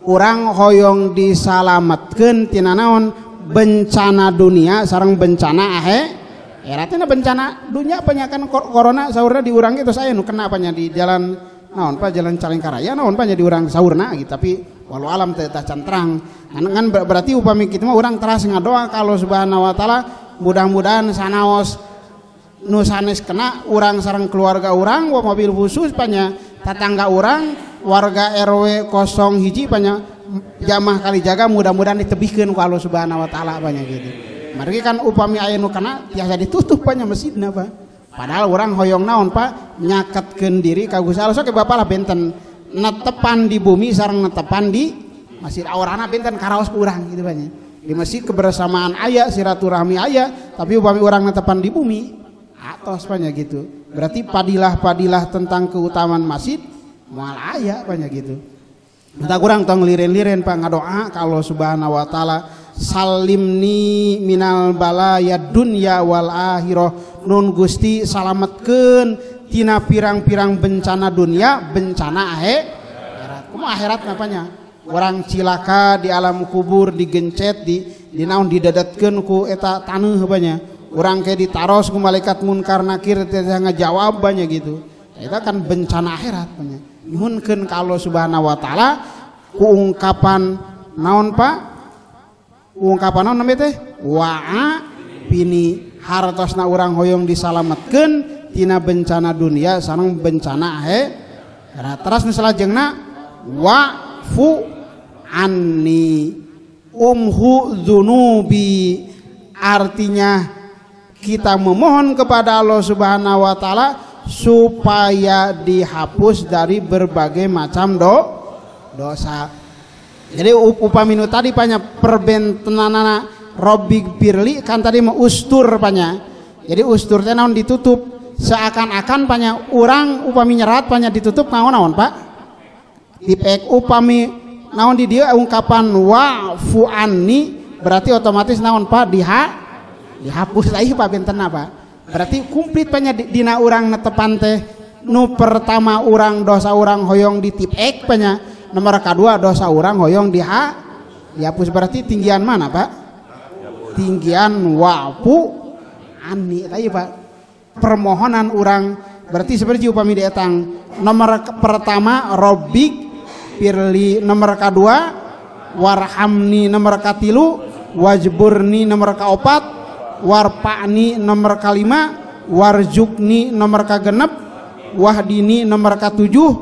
[SPEAKER 1] Urang hoyong disalametkeun tina naon bencana dunia sareng bencana akhiratna bencana dunia panyakan corona saurna di urang itu saya nu kena apanya di jalan naon Pak jalan Calengkaraya naon Pak di urang saurna gitu tapi walau alam teh cantrang. Kan berarti upami kitu mah urang teras ngadoa kalau Subhanahu wa taala mudah-mudahan sanaos nu sanes kena urang sareng keluarga urang wa mobil khusus panya tetangga urang warga RW 01 panya jamaah kali jaga mudah-mudahan ditebihkeun ku Allah Subhanahu wa taala panya gitu. Margi kan upami aya nu kana tiasa ditutup panya masjidna Pak. Padahal urang hoyong naon Pak nyaketkeun diri ka Gusti Allah sok Bapak lah benten netepan di bumi sareng netepan di masjid aurana benten karaos ku urang gitu panya. Di masjid kebersamaan aya silaturahmi aya tapi upami urang netepan di bumi atos banyak gitu berarti padilah tentang keutamaan masjid moal aya banyak gitu kita kurang tong liren-liren Pak ngadoa kalau Subhanahu wa taala salimni minal balaya dunya wal akhirah nun Gusti salametkeun tina pirang-pirang bencana dunia bencana akhirat kumaha akhirat napanya orang cilaka di alam kubur digencet di naon didadetkeun ku eta taneuh banyak orang kayak ditaros ke malaikat munkar nakir tidak ngejawab banyak gitu itu kan bencana akhirat banyak nyuhunkeun ka Allah Subhanahu wa taala ku ungkapan naon Pak ungkapan naon namanya teh wa'a bini hartosna urang hoyong disalametkeun tina bencana dunia sareng bencana akhirat terus nu salajengna wa'fu anni umhu dzunubi artinya kita memohon kepada Allah Subhanahu wa taala supaya dihapus dari berbagai macam dosa. Jadi upaminu tadi banyak perbentenana Robbik Pirli kan tadi mau ustur banyak. Jadi ustur teh naon ditutup seakan-akan banyak orang upami nyerat banyak ditutup naon Pak. Dipek upami naon di dia ungkapan wa'fu anni berarti otomatis naon Pak dihapus lagi Pak benten apa berarti kumplit banyak dina urang netepan teh nu pertama urang dosa urang hoyong ditipek banyak nomor kedua dosa urang hoyong dihapus berarti tinggian mana Pak tinggian wa'fu anni tadi Pak permohonan urang berarti seperti upami dietang nomor pertama Robbik Pirli nomor kedua warhamni nomor katilu wajburni nomor kaopat warpa'ni nomor kalima warjukni nomor kagenep wahdini nomor katujuh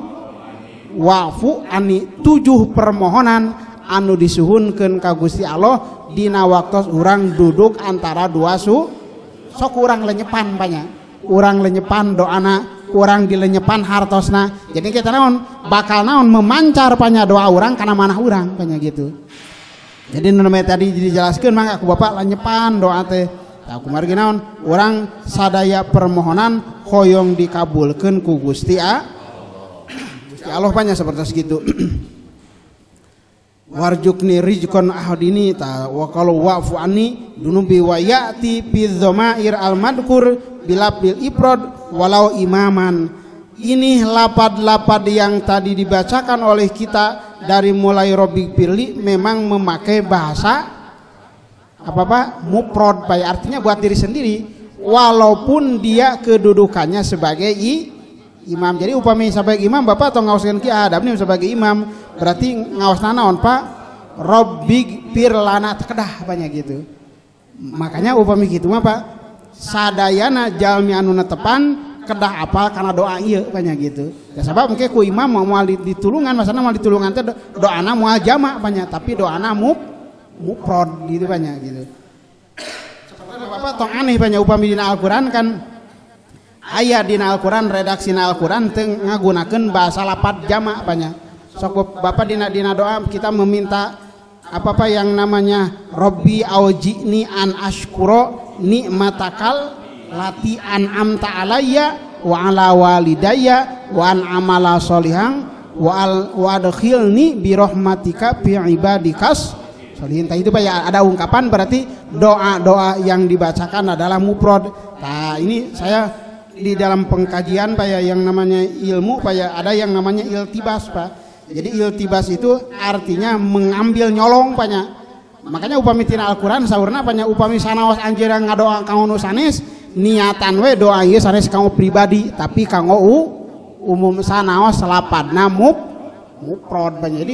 [SPEAKER 1] wa'fu ani 7 permohonan anu disuhunkeun ka Gusti Allah dina waktos urang duduk antara dua sok urang lenyepan banyak urang lenyepan doana urang dilenyepan hartosna jadi kita naon bakal naon memancar banyak doa urang kana manah urang banyak gitu jadi namanya tadi dijelaskeun mangga aku Bapak lenyepan doa teh tak kumargi naon orang sadaya permohonan hoyong dikabulkeun ku Gusti Allah banyak seperti segitu warjukni rizqan ahadini ta wa qalu wa'fu anni dunubi wa ya'ti fi dhamair al madkur bil ifrad walau imaman ini lapad-lapad yang tadi dibacakan oleh kita dari mulai Robbi Firli memang memakai bahasa mufrad, artinya buat diri sendiri walaupun dia kedudukannya sebagai imam. Jadi upami sebagai imam Bapak atau ngaoskeun ki adab nih sebagai imam berarti ngaosna naon Pak? Robbi firlana kedah banyak gitu. Makanya upami kitu mah Pak sadayana jalmi anu netepan kedah apal karena doa ieu banyak gitu. Ya sebab mungkin ku imam mau ditulungan masana mau ditulungan teh doana moal jamak banyak tapi doana mufrad gitu banyak gitu. Bapak tong aneh banyak upami dina Al-Qur'an kan aya dina Al-Qur'an redaksina Al-Qur'an teu ngagunakeun bahasa lapad jamak banyak. Sok Bapak dina doa kita meminta apa yang namanya Robbi aujini an ashkuro nikmatakal lati an'amta alayya wa ala walidayya wa an amala sholihan wa adkhilni bi rahmatika fi ibadikas sholihin. Itu Pak ya ada ungkapan berarti doa-doa yang dibacakan adalah mufrad. Nah, ini saya di dalam pengkajian Pak ya yang namanya ilmu Pak ya ada yang namanya iltibas Pak. Jadi iltibas itu artinya mengambil nyolong Pak ya. Makanya upami tina Al-Qur'an saurna Pak ya upami sanaos anjeun ngadoa kanggo nu sanes niatan we doa ieu sanes kanggo pribadi tapi kanggo umum sanaos lapadna mufrad Pak. Jadi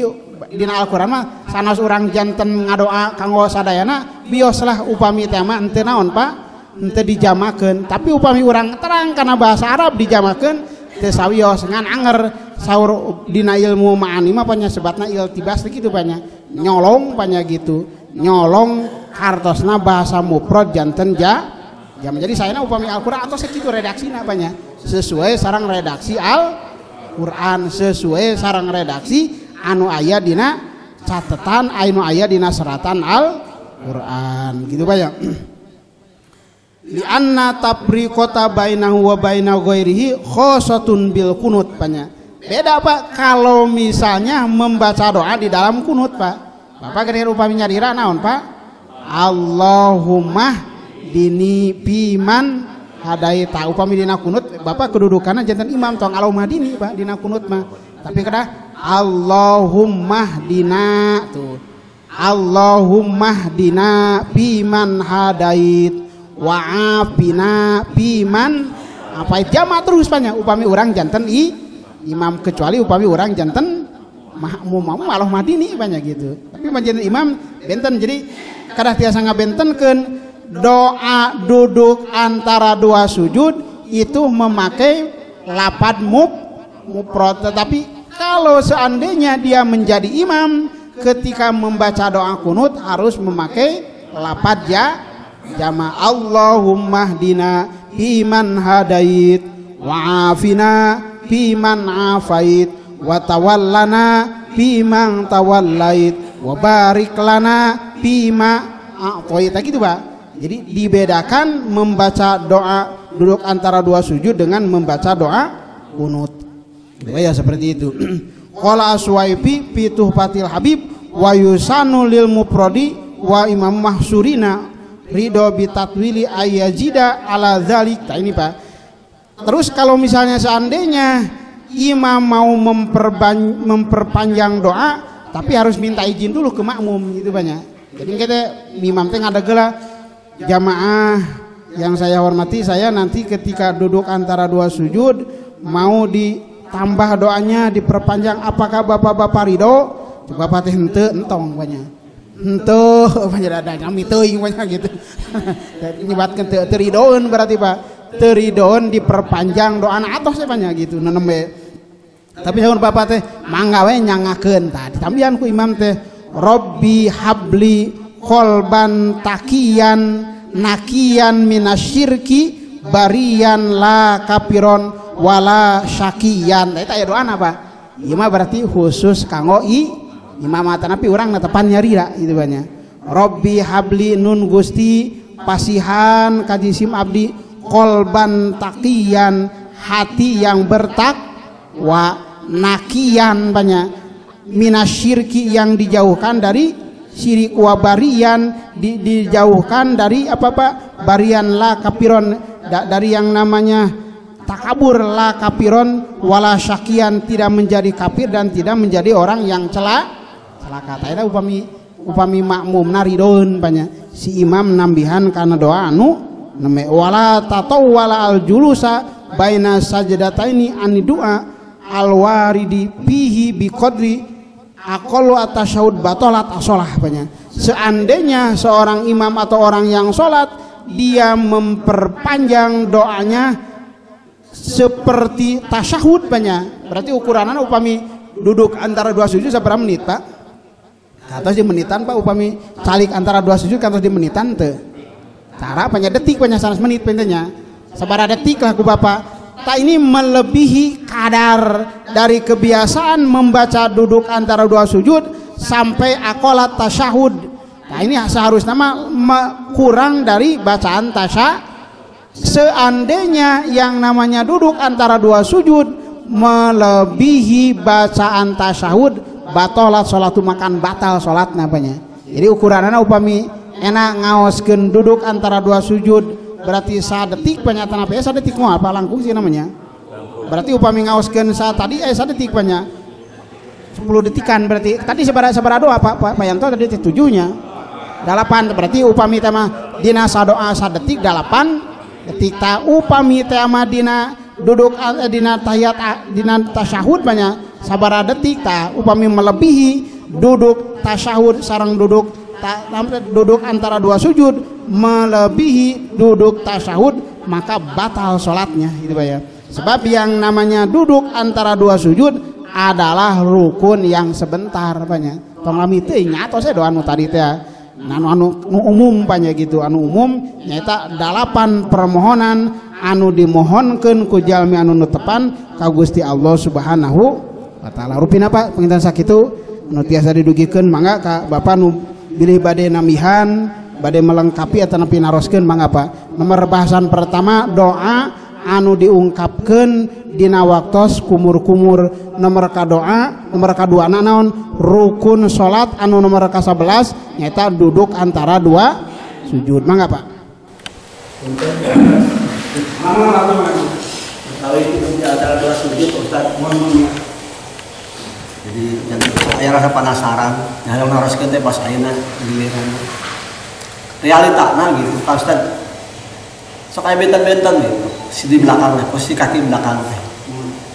[SPEAKER 1] dina Al-Qur'an mah sanaos urang janten ngadoa kanggo sadayana bioslah upami teh mah henteu naon Pak henteu dijamakeun tapi upami urang terang kana bahasa Arab dijamakeun teu sawios ngan anger saur dina ilmu ma'ani mah panya sebatna iltibas gitu banyak nyolong banyak gitu nyolong hartosna bahasa mufrad janten jam. Jadi saya upami Al-Qur'an atau sekitu redaksina banyak sesuai sarang redaksi Al-Qur'an sesuai sarang redaksi anu aya dina catatan anu aya dina seratan Al-Qur'an gitu banyak. Li anna tabriqata bainahu wa baina ghairihi khossatun bil kunut banyak. Beda Pak kalau misalnya membaca doa di dalam kunut Pak. Bapak geus upami nyadira naon Pak? Allahumma dini biman hadaita upami dina kunut Bapak kedudukanna janten imam tong Allahumma dini Pak dina kunut mah. Tapi kada Allahumma dina tuh. Allahumma dina biman hadait wa afina biman apa jamak terus banyak upami urang janten imam kecuali upami orang janten makmum malah madini banyak gitu tapi janten imam benten jadi kadah tiasa ngabentenkeun doa duduk antara dua sujud itu memakai lapad mufrad. Tetapi kalau seandainya dia menjadi imam ketika membaca doa kunut harus memakai lapad jama Allahumma hdina biman hadait wa afina biman afait wa tawallana biman tawallait wa barik lana bima a'taita gitu Pak. Jadi dibedakan membaca doa duduk antara dua sujud dengan membaca doa kunut. Ya seperti itu. Qala Aswaifi fi Tuhfatil Habib wa yusanu lil mufradi wa imam mahsurina ridho bitatwili ayyajida ala dzalik. Ini Pak. Terus kalau misalnya seandainya imam mau memperpanjang doa tapi harus minta izin dulu ke makmum gitu banyak. Jadi kita imam teh ngadegela jamaah yang saya hormati, saya nanti ketika duduk antara dua sujud mau ditambah doanya diperpanjang, apakah bapak-bapak ridho? Bapak teh henteu entong banyak. Henteu banyak ada kami teuing banyak gitu. Nyebatkeun teu teridoeun berarti Pak. Teridoeun diperpanjang doana atos banyak gitu nenembe. Tapi saur bapak teh mangga we nyangakeun tah ditambihan ku imam teh Robbi habli qalban taqiyan nakiyan minasyirki barian la kapiron wala syakiyan. Eta aya doana Pak. Ieu mah berarti khusus kanggo imamatan tapi urang netepan nyarira gitu banyak. Robbi habli nun Gusti pasihan kajisim abdi qalban taqiyan hati yang bertakwa nakian banyak minasyirki yang dijauhkan dari syirik wa barian dijauhkan dari apa Pak barian la kapiron dari yang namanya takabur, la kafiron wala syakian, tidak menjadi kafir dan tidak menjadi orang yang celaka. Eta upami makmum naridon banyak si imam nambihan karena doa anu neme wala tatau wala al julusa baina sajdataini ani doa al waridi fihi bi qadri aqallu atasyahud batalat asolah banyak. Seandainya seorang imam atau orang yang sholat dia memperpanjang doanya seperti tasyahud banyak, berarti ukurannya upami duduk antara dua sujud seberapa menit Pak? Atas di menitan Pak, upami calik antara dua sujud kan di menitan teu. Cara banyak detik banyak 100 menit pentenya. Sabaraha detik lah ku Bapak. Tak ini melebihi kadar dari kebiasaan membaca duduk antara dua sujud sampai akolat tasyahud. Nah ini seharusnya kurang dari bacaan tasyahud. Seandainya yang namanya duduk antara dua sujud melebihi bacaan tasyahud, batalat sholatu, makan batal sholat namanya. Jadi ukurannya upami enak ngaoskeun duduk antara dua sujud berarti sadetik banyak tanah pe sadetik mau apa langkung sih namanya. Berarti upami ngaoskeun tadi sadetik banyak 10 detikan, berarti tadi sabaraha doa Pak Yanto tadi 7-nya 8, berarti upami tema dina sadoa sadetik 8 detik. Ta upami tema dina duduk dina tahiyat dina tasyahud banyak sabaraha detik. Ta upami melebihi duduk tasyahud sareng duduk antara dua sujud melebihi duduk tasyahud maka batal sholatnya gitu Pak ya. Sebab yang namanya duduk antara dua sujud adalah rukun yang sebentar banyak. Tong lami teh nyato saya doa anu tadi teh anu umum banyak gitu, anu umum nyata 8 permohonan anu dimohonkeun ku jalmi anu nutepan ka Gusti Allah Subhanahu wa taala. Rupina Pak pengintan sakitu anu tiasa didugikeun mangga ka Bapak nu bilih bade namihan bade melengkapi atau nepi naroskeun mangga Pak. Nomor bahasan pertama doa anu diungkapkeun dina waktos kumur-kumur. Nomor kadua naon rukun salat anu nomor ka-11 nyaeta duduk antara dua sujud mangga Pak.
[SPEAKER 3] Kalau itu di antara dua sujud Ustaz jadi aya rasa penasaran yang naroskeun teh pas ayeuna giliran realitana gitu Pak Ustaz. Sok aya benten-benten gitu si di belakang teh posisi kaki belakang teh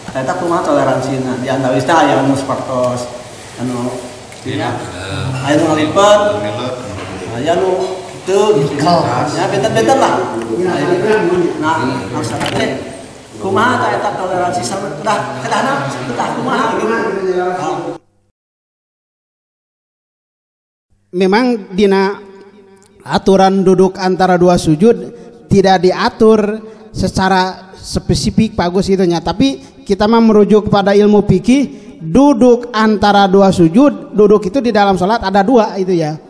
[SPEAKER 3] eta kumaha toleransinya di antawis teh aya anu spartos anu aya nu ngalipet aya nu kitu ya benten-benten lah. Nah Ustaz teh kumaha eta toleransi sama kedahna kumaha gitu.
[SPEAKER 1] Memang dina aturan duduk antara dua sujud tidak diatur secara spesifik Pak Gus itunya, tapi kita mah merujuk kepada ilmu fikih. Duduk antara dua sujud, duduk itu di dalam sholat ada dua itu ya.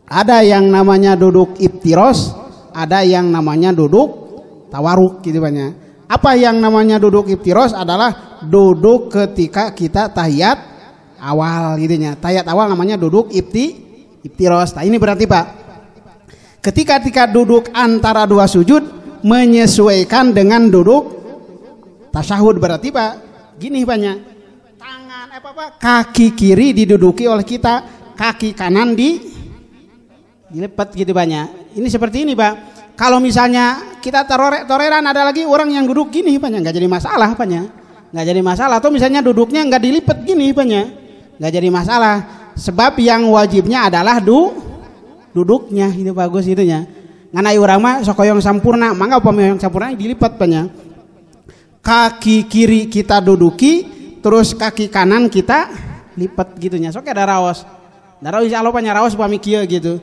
[SPEAKER 1] Ada yang namanya duduk iftiros, ada yang namanya duduk tawaruk gitu banyak. Apa yang namanya duduk iftiros adalah duduk ketika kita tahiyat awal gitunya. Tahiyat awal namanya duduk iftiros. Nah ini berarti Pak, ketika duduk antara dua sujud menyesuaikan dengan duduk tasyahud, berarti Pak gini banyak tangan kaki kiri diduduki oleh kita, kaki kanan dilepat gitu banyak. Ini seperti ini Pak. Kalau misalnya kita toleran ada lagi orang yang duduk gini banyak nggak jadi masalah banyak, nggak jadi masalah. Atau misalnya duduknya nggak dilipat gini banyak, nggak jadi masalah. Sebab yang wajibnya adalah duduknya itu bagus itunya. Nganai urang mah sok hoyong sampurna, mangga upami hoyong sampurna dilipat banyak. Kaki kiri kita duduki, terus kaki kanan kita lipat gitunya. Sok ada raos. Daraos insyaallah panya raos upami kieu gitu.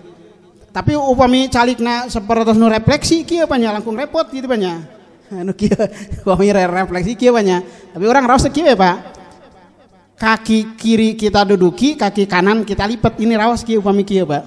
[SPEAKER 1] Tapi upami calikna sapertos nu refleksi kieu panya langkung repot gitu panya. Anu kieu upami refleksi kieu panya. Tapi orang raos kieu ya, Pak. Kaki kiri kita duduki, kaki kanan kita lipat. Ini raos kieu upami kieu, Pak.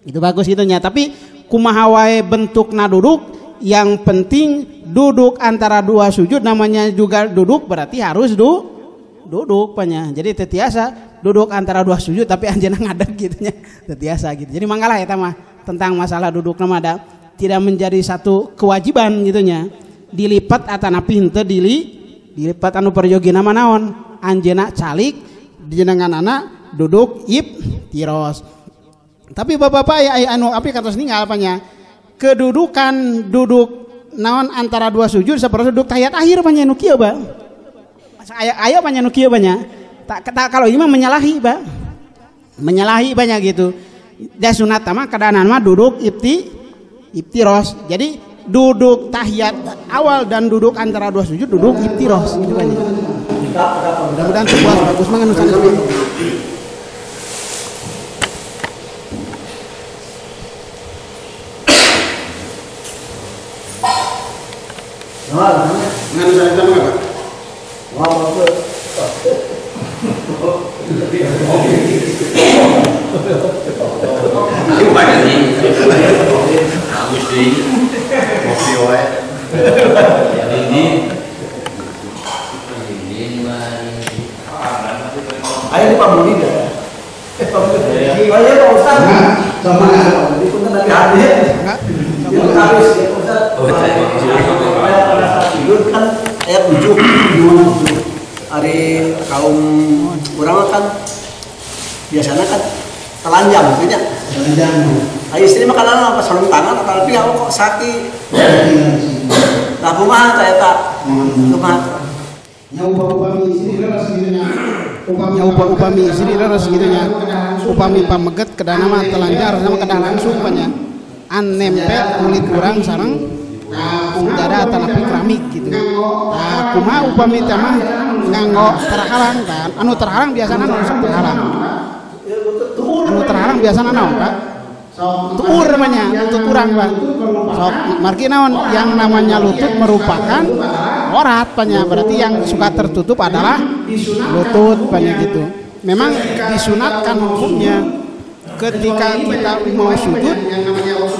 [SPEAKER 1] Itu bagus itunya. Tapi kumaha wae bentukna duduk, yang penting duduk antara dua sujud namanya juga duduk, berarti harus duduk panya. Jadi tetiasa duduk antara dua sujud tapi anjeunna ngadeg gitunya. Tetiasa gitu. Jadi manggalah eta mah tentang masalah duduk nama ada tidak menjadi satu kewajiban gitunya. dilipat atanapi henteu dilipat anu perjogina mah naon anjeunna calik jenenganana duduk iftiros. Tapi bapak-bapak aya anu api kantos ninggal apanya kedudukan duduk naon antara dua sujud saperti duduk tahiyat akhir panya nu kieu ba aya panya nu kieu banyak tak kalau ini mah menyalahi ba menyalahi banyak gitu da sunat mah kadaanan mah duduk iftiros. Jadi duduk tahiyat awal dan duduk antara dua sujud duduk iftiros gitu banyak. Mudah-mudahan sebuah bagus mah sanes
[SPEAKER 3] Ngan saya sama Pak. Wah,
[SPEAKER 2] Ini banyak nih. Agus di kopi wae. Ini
[SPEAKER 3] ayo di Pak Budi dah. Pak Budi. Ayo Pak Ustaz. Sama di punten dari hadir. Yang habis ya Ustaz. Tidur kan ayat 7 hari kaum urang kan biasanya kan telanjang gitu nya. Telanjang. Ayo istri mah kadang apa sarung tangan tapi aku kok sakit. Nah kumaha teh eta? Kumaha?
[SPEAKER 1] Nya upami istri leres gitunya. Upami istri leres gitunya. Upami pameget kedana mah telanjang sama kedah langsung banyak. An nempel kulit urang sareng udara atanapi keramik gitu. Nah, kumaha upami teh mah nganggo terhalang kan. Anu terhalang biasana anu sok terhalang. Anu terhalang biasana naon, Pak? Tuur banyak, lutut kurang, Pak. Sok margi naon yang namanya lutut merupakan orat banyak. Berarti yang suka tertutup adalah lutut banyak gitu. Memang disunatkan hukumnya ketika kita mau sujud,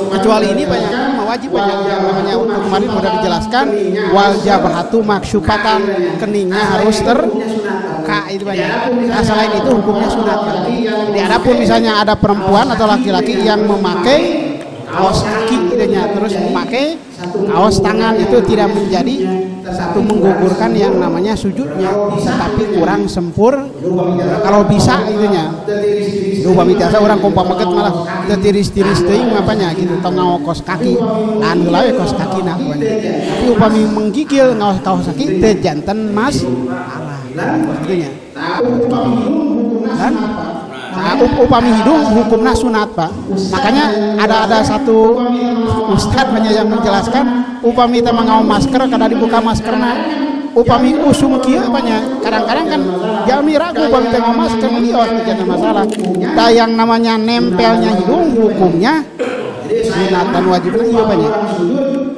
[SPEAKER 1] kecuali ini banyak wajib banyak yang namanya untuk kemarin sudah dijelaskan wal jabhatu maksyufatan, keningnya harus terbuka itu banyak. Nah, selain itu hukumnya sunat. Jadi adapun misalnya ada perempuan atau laki-laki yang memakai kaos kaki idenya terus memakai kaos tangan itu tidak menjadi satu menggugurkan yang namanya sujudnya, tetapi kurang sempur. Kalau bisa itunya upami tiasa orang kompa meget malah tiris-tiris teuing apanya gitu tong ngaos kaki lan heula we kaos kakina tapi upami menggigil ngaos kaos kaki teu janten mas Allah gitunya. Dan upami hidung hukumnya sunat Pak. Makanya ada satu ustadz banyak yang menjelaskan upami teh ngaos masker kada dibuka maskerna upami usum kieu banyak. Kadang-kadang kan jalmi ragu upami teh ngaos masker lios mikirna masalah. Da yang namanya nempelnya hidung hukumnya sunat dan wajibna ieu banyak.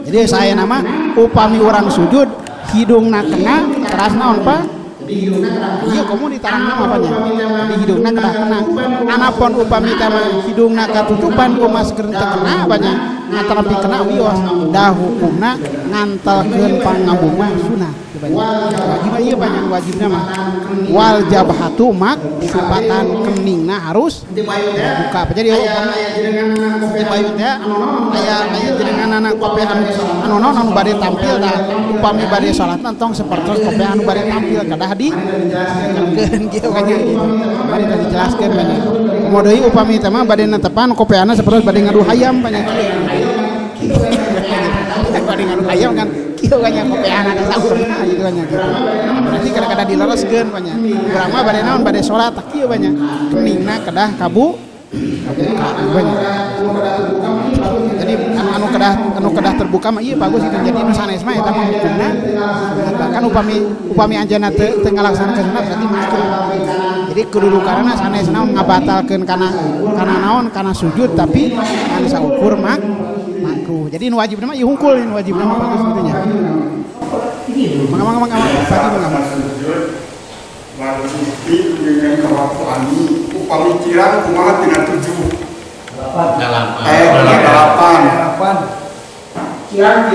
[SPEAKER 1] Jadi saya nama upami orang sujud hidungna kena keras naon Pak? Iya kamu ditarang nama apanya di hidungna kena anapun upami tama hidungna katutupan ku masker teu kena banyak ngatarampi kena wios dah hukumna ngantelkeun pangambung mah sunat wajib ieu banyak wajibna mah wal jabhatu mak supatan keningna harus buka jadi upami bayu teh aya jenengan anak kopehan anu naon anu bade tampil dah upami bade salatna tong sapertos kopehan anu bade tampil kadah dijelaskeun kieu kanya bade dijelaskeun banyak komo deui upami teh mah bade netepan kopeana sapertos bade ngadu hayam banyak bade ngadu hayam kan kieu kanya kopeana ka saurna gitu kanya gitu berarti kadang-kadang dilereskeun banyak urang mah bade naon bade salat tak kieu banyak keningna kedah kabuka banyak. Jadi anu kedah terbuka mah iya bagus itu jadi nu sanes mah eta mah hukumna bahkan upami anjeunna teu ngalaksanakeun sunat berarti makruh. Jadi kedudukanna sanesna ngabatalkeun kana naon kana sujud tapi anu saukur makruh. Jadi nu wajibna mah ieu hungkul nu wajibna mah bagus kitu nya. Mangga bagi mangga.
[SPEAKER 4] Warsuti dengan kewaktuani upami kirang kumaha tina 7 8 kirang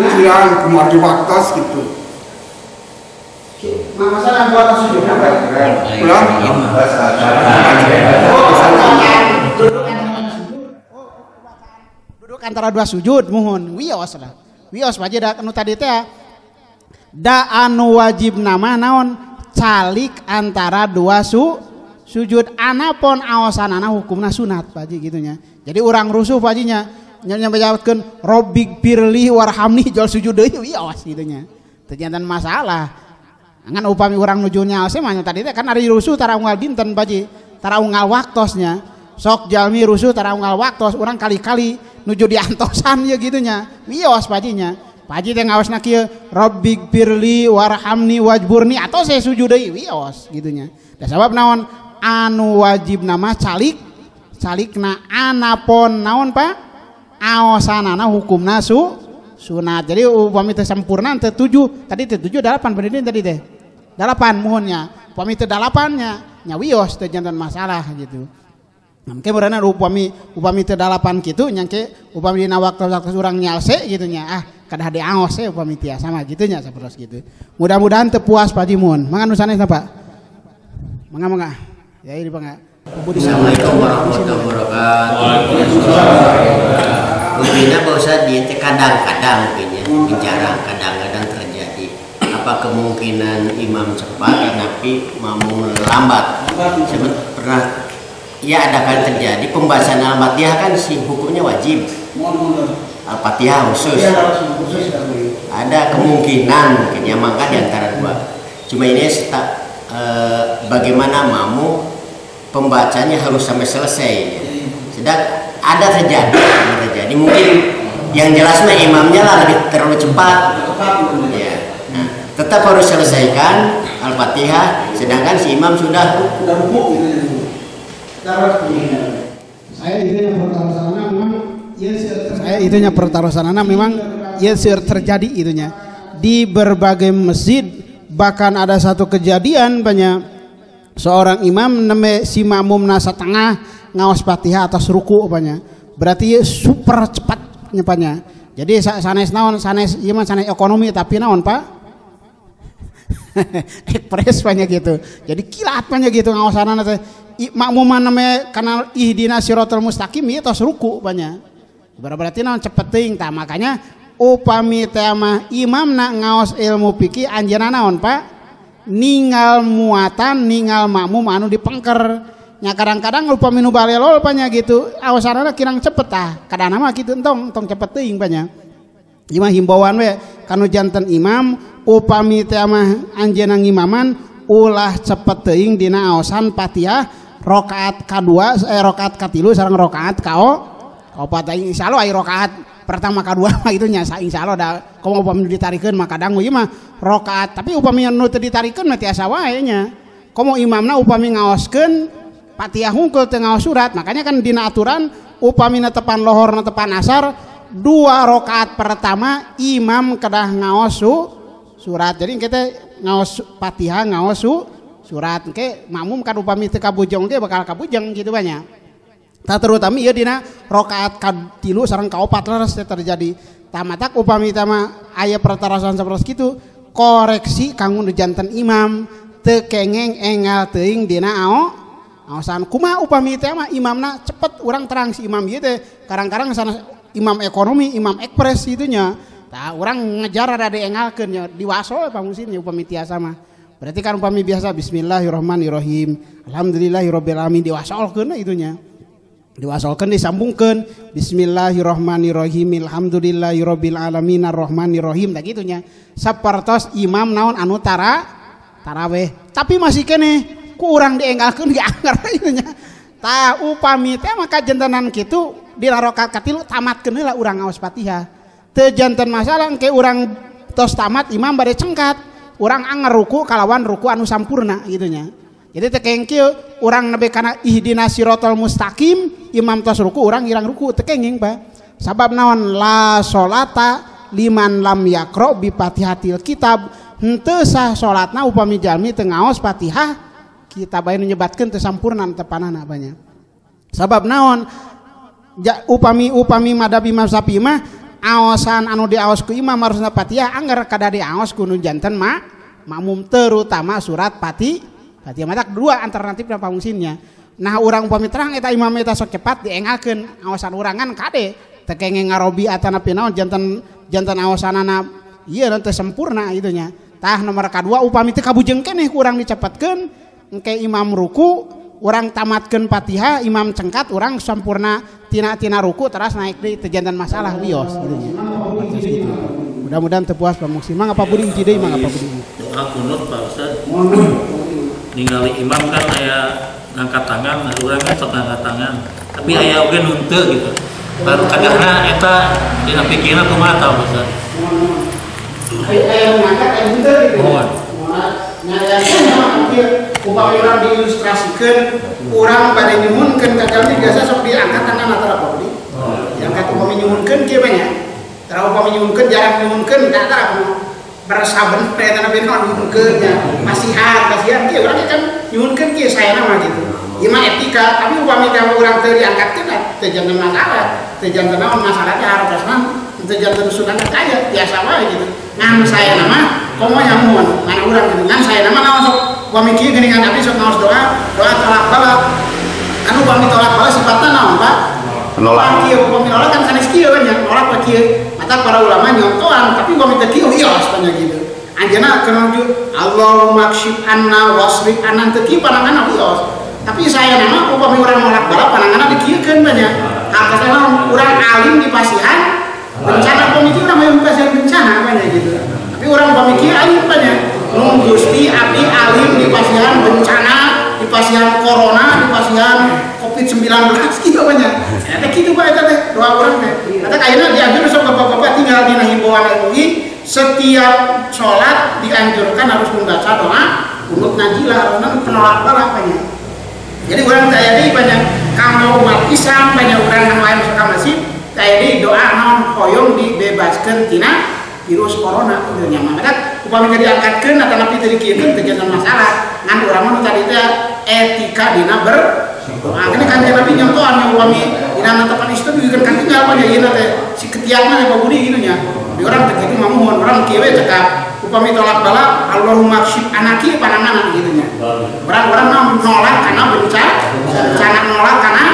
[SPEAKER 4] kumaha diwaktos gitu
[SPEAKER 3] masalah buat sujud apa?
[SPEAKER 4] pulang
[SPEAKER 1] duduk antara dua sujud muhun wios lah wios aja dah anu tadi teh Da anu wajib nama naon calik antara dua sujud anapun awasanana hukumna sunat Pak Haji gitunya. Jadi orang rusuh Pak Hajinya nyampejautkeun Robbik birli warhamni jual sujud deui wios gitunya. Teu jantan masalah. Ngan upami urang nuju nyaose mah tadi teh kan ari rusuh tara unggal dinten Pak Haji, tara unggal waktosnya. Sok jalmi rusuh tara unggal waktos urang kali-kali nuju diantosan ya gitunya. Wios Pak Hajinya. Pak Haji teh ngaosna kieu Robbik birli warhamni wajburni atau saya sujud deui wios gitunya. Da sabab naon anu wajib nama calikna anapun naon Pak aosanana hukumna sunat. Jadi upami teu sampurna teu 7 tadi teu 7 8 bener tadi teh 8 muhunnya upami teu 8 nya wios teu jantan masalah gitu. Mangke beurana upami teu 8 kitu nyangke upami dina waktu-waktu urang nyalse gitu nya kada hade aos upami tiasa mah kitu nya sapertos gitu. Mudah-mudahan teu puas Pak Haji muhun. Mangga nu sanesna Pak. Mangga. Ya ini Bang.
[SPEAKER 2] Assalamualaikum warahmatullahi wabarakatuh. Rupina Pak Ustaz dia kadang-kadang bicara kadang-kadang terjadi. Apa kemungkinan imam cepat tapi makmum lambat? Pernah ya ada kan terjadi pembahasan Al-Fatihah kan si hukumnya wajib. Al-Fatihah khusus. Ada kemungkinan mungkinnya mangka di antara dua. Cuma ini bagaimana makmum pembacanya harus sampai selesai ya. Sedang ada terjadi mungkin yang jelasnya imamnya lah lebih terlalu cepat ya. Nah, tetap harus selesaikan Al-Fatihah sedangkan si imam sudah ruku.
[SPEAKER 1] Saya itunya pertarusanana memang ya terjadi itunya di berbagai masjid. Bahkan ada satu kejadian banyak seorang imam neme si makmumna setengah ngaos Fatihah atas ruku apanya. Berarti super cepat nyepanya. Jadi sanes naon sanes ieu mah sanes ekonomi tapi naon Pak? Ekspres banyak gitu. Jadi kilat banyak gitu ngaosanana teh. Makmuman neme kana ihdina siratal mustaqim ieu tos ruku banyak. Berarti naon cepet teuing tah makanya upami teh mah imamna ngaos ilmu fikih anjeunna naon Pak? Ningal muatan ningal makmum anu dipengker nya kadang-kadang upami nu balelol panya gitu awasanana kirang cepet kadana mah kitu tong cepet teuing panya ieu mah himbauan we kanu janten imam upami teh mah anjeunna ngimaman ulah cepet teuing dina aosan Fatihah rakaat kadua rakaat katilu sareng rakaat kaopat insyaallah aya rakaat pertama kedua mah itu nya insyaallah da komo upami ditarikeun mah kadang ieu mah rakaat tapi upami nu teu ditarikeun mah tiasa wae nya komo imamna upami ngaoskeun Fatihah hungkul teu ngaos surat makanya kan dina aturan upami netepan lohor netepan asar 2 rakaat pertama imam kedah ngaos surat jadi kita ngaos Fatihah ngaos surat engke makmum kan upami teu kabujeng ge bakal kabujeng gitu banyak. Tak terutama ieu dina rakaat katilu sareng kaopat leres terjadi. Tamatak upami tama aya pertarasan sapertos kitu koreksi kanggo janten imam teu kengeng engal teuing dina aosan. Kumaha upami teh mah imamna cepet urang terang si imam ieu teh kadang-kadang sana imam ekonomi, imam ekspres gitu nya. Tah urang ngejar rada diengalkeun nya diwaso pamusin nya upami tiasa mah. Berarti kan upami biasa bismillahirrahmanirrahim. Alhamdulillahirabbil alamin diwasolkeun itu nya. Diwasolkan disambungkan bismillahirrahmanirrahim alhamdulillahirabbil alamin arrahmanirrahim da gitunya sapertos imam naon anu taraweh tapi masih kene ku urang dienggalkeun ge anger ieu nya tah upami teh maka jantenan kitu di rakaat katilu tamatkeun heula urang ngaos Fatihah teu janten masalah engke urang tos tamat imam bade cengkat urang anger ruku kalawan ruku anu sampurna gitu nya. Jadi tekeng kieu urang nepi kana ihdinas siratal mustaqim imam tos ruku urang irang ruku tekenging Pak. Sabab naon la sholata liman lam yaqra bi Fatihatil kitab. Henteu sah salatna upami jalmi teu ngaos Fatihah kitab aya nyebatkeun teu sampurna tepanana banyak. Sabab naon upami madhab Imam Syafi'i mah aosan anu diaos ku imam harusna Fatihah angger kada diaos ku nu janten makmum terutama surat Fatihah matak 2 alternatif dan pangungsinnya. Nah urang upami terang eta imam eta sok cepat diengakeun aosan urangan kade teu kengeng ngarobi atana pinaon janten aosanana ieu teu sempurna itu nya. Tah nomor kedua upami teu kabujeng keneh urang dicepetkeun engke imam ruku urang tamatkeun Fatihah imam cengkat urang sampurna tina ruku terus naik deui teu janten masalah wios gitu nya. Gitu. Mudah-mudahan teu puas pamungsi mangga Pak Budi hiji deui mangga Pak Budi.
[SPEAKER 5] Doa kunut Pak Ustaz. Ningali imam kan aya ngangkat tangan, urang kan sok ngangkat tangan. Tapi aya oge nu teu gitu. Baru kadahna eta dina pikirna kumaha tah Ustaz.
[SPEAKER 1] Aya ngangkat aya henteu gitu. Upami urang diilustrasikeun urang bade nyuhunkeun ka jalmi biasa sok diangkat tangan antara Pak Budi. Diangkat upami nyuhunkeun kieu banyak. Tara upami nyuhunkeun jarang nyuhunkeun da tara bersaben eta nabi naon nyuhunkeun nya. Kasihan kieu urang kan nyuhunkeun kieu saena mah gitu. Ieu mah etika, tapi upami ka urang teu diangkatkeun teu janten masalah. Teu janten naon masalah teh hartosna teu janten sunat aya biasa wae gitu. Ngan saena mah komo nyamuan ngan urang gitu. Ngan saena mah naon sok upami kieu geuningan abdi sok naos doa tolak bala. Anu upami tolak bala sifatna naon Pak? Nolak. Kieu upami nolak kan sanes kieu nya, nolak pa kieu. Mata para ulama nyontohan, tapi upami teu kieu wios tanya gitu. Anjeunna kenuju Allahumma kshif anna wasrif anna teu kieu pananganna wios. Tapi saya nama upami urang nolak bala pananganna dikiekeun banyak. Hakasana urang alim di Pasihan bencana upami kieu urang aya pasihan bencana banyak gitu. Tapi urang upami kieu alim banyak. Nun Gusti abdi alim di Pasihan bencana, di Pasihan corona, di Pasihan Covid-19 kieu banyak. Eta kitu bae eta teh doa urang teh. Eta ayeuna dianjurkeun sok bapak-bapak tinggal dina himbauan MUI setiap sholat dianjurkan harus membaca doa kunut najilah karena penolak bala banyak. Jadi orang tanya deui banyak kanggo umat Islam banyak orang yang lain masuk ke masjid tanya deui doa naon hoyong dibebaskeun tina virus corona kieu nya mah upami teh diangkatkeun atawa napi teh dikieun teu janten masalah ngan urang mah tadi teh etika dina berdoa kene kan Nabi nyontohan yang upami dina tempat istimewa juga kan tinggal banyak ieu teh si ketiak mah Pak Budi kitu nya di orang teh kitu mah mohon urang kieu we cekap upami tolak bala Allahumma kshif anaki pananganna kitu nya orang-orang nolak karena bencana nolak karena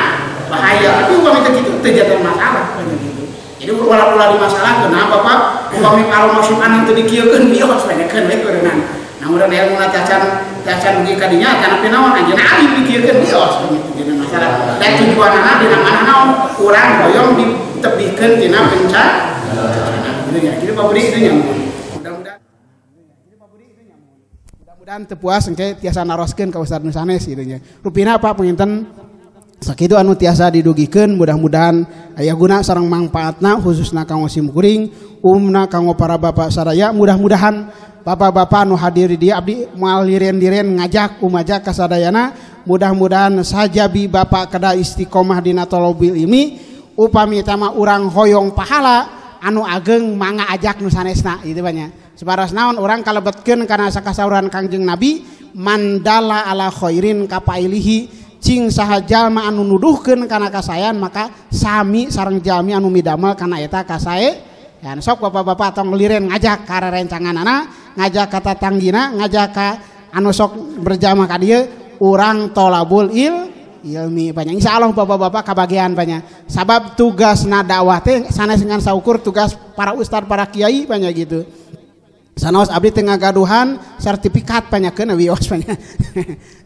[SPEAKER 1] bahaya tapi upami teh kitu teu janten masalah gitu. Jadi ulah-ulah di masalah kenapa Pak upami kalau maksud anak teu dikiekeun bios banyakeun we keureungan. Nah urang ilmu tacan ugi kadinya kana pinaon anjeunna alim dikiekeun bios gitu jadi masalah. Dan tujuanna dina mana naon urang hoyong ditebihkeun tina bencana. Gitu ya. Jadi Pak Budi itu nya. Mudah-mudahan teu puas engke tiasa naroskeun ka Ustaz nu sanes kitu nya. Rupina Pak penginten sakitu anu tiasa didugikeun mudah-mudahan aya guna sareng mangpaatna khususna kanggo simkuring umumna kanggo para bapak sadaya mudah-mudahan bapak-bapak nu hadir di dieu abdi moal liren-liren ngajak umajak ka sadayana mudah-mudahan sajabi bapak kada istiqomah dina thalabul ilmi upami eta mah urang hoyong pahala anu ageng mangga ajak nu sanesna itu banyak sabaras naon urang kalebetkeun kana sakasauran Kangjeng Nabi mandala ala khairin kapailihi cing saha jalma anu nuduhkeun kana kasayan maka sami sareng jalmi anu midamel kana eta kasae ya sok bapak-bapak tong liren ngajak ka rerencanganana ngajak ka tatanggina ngajak ka anu sok berjamaah ka dieu urang tolabul ilmi banyak insyaallah bapak-bapak kabagian banyak sabab tugasna dakwah teh sanes ngan saukur tugas para ustad para kiai banyak gitu sanaos abdi teu ngagaduhan sertifikat panyakeun wios banyak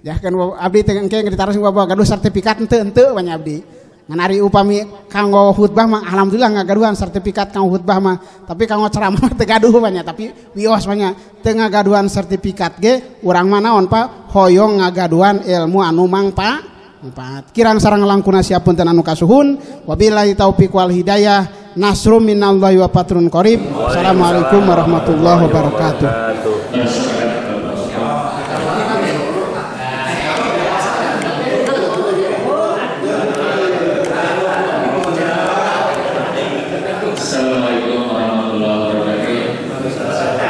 [SPEAKER 1] ya kan abdi teu engke ditaros bawa gaduh sertifikat henteu banyak abdi ngan ari upami kanggo khutbah mah alhamdulillah ngagaduhan sertifikat kanggo khutbah mah tapi kanggo ceramah teu gaduh banyak tapi wios banyak teu ngagaduhan sertifikat ge urang mah naon Pak hoyong ngagaduhan ilmu anu mangpaat kirang sareng langkuna siapunten anu kasuhun wabillahi taufiq wal hidayah nasrum minallahi wa fatrun qarib. Assalamualaikum warahmatullahi wabarakatuh.
[SPEAKER 6] Assalamualaikum warahmatullahi wabarakatuh.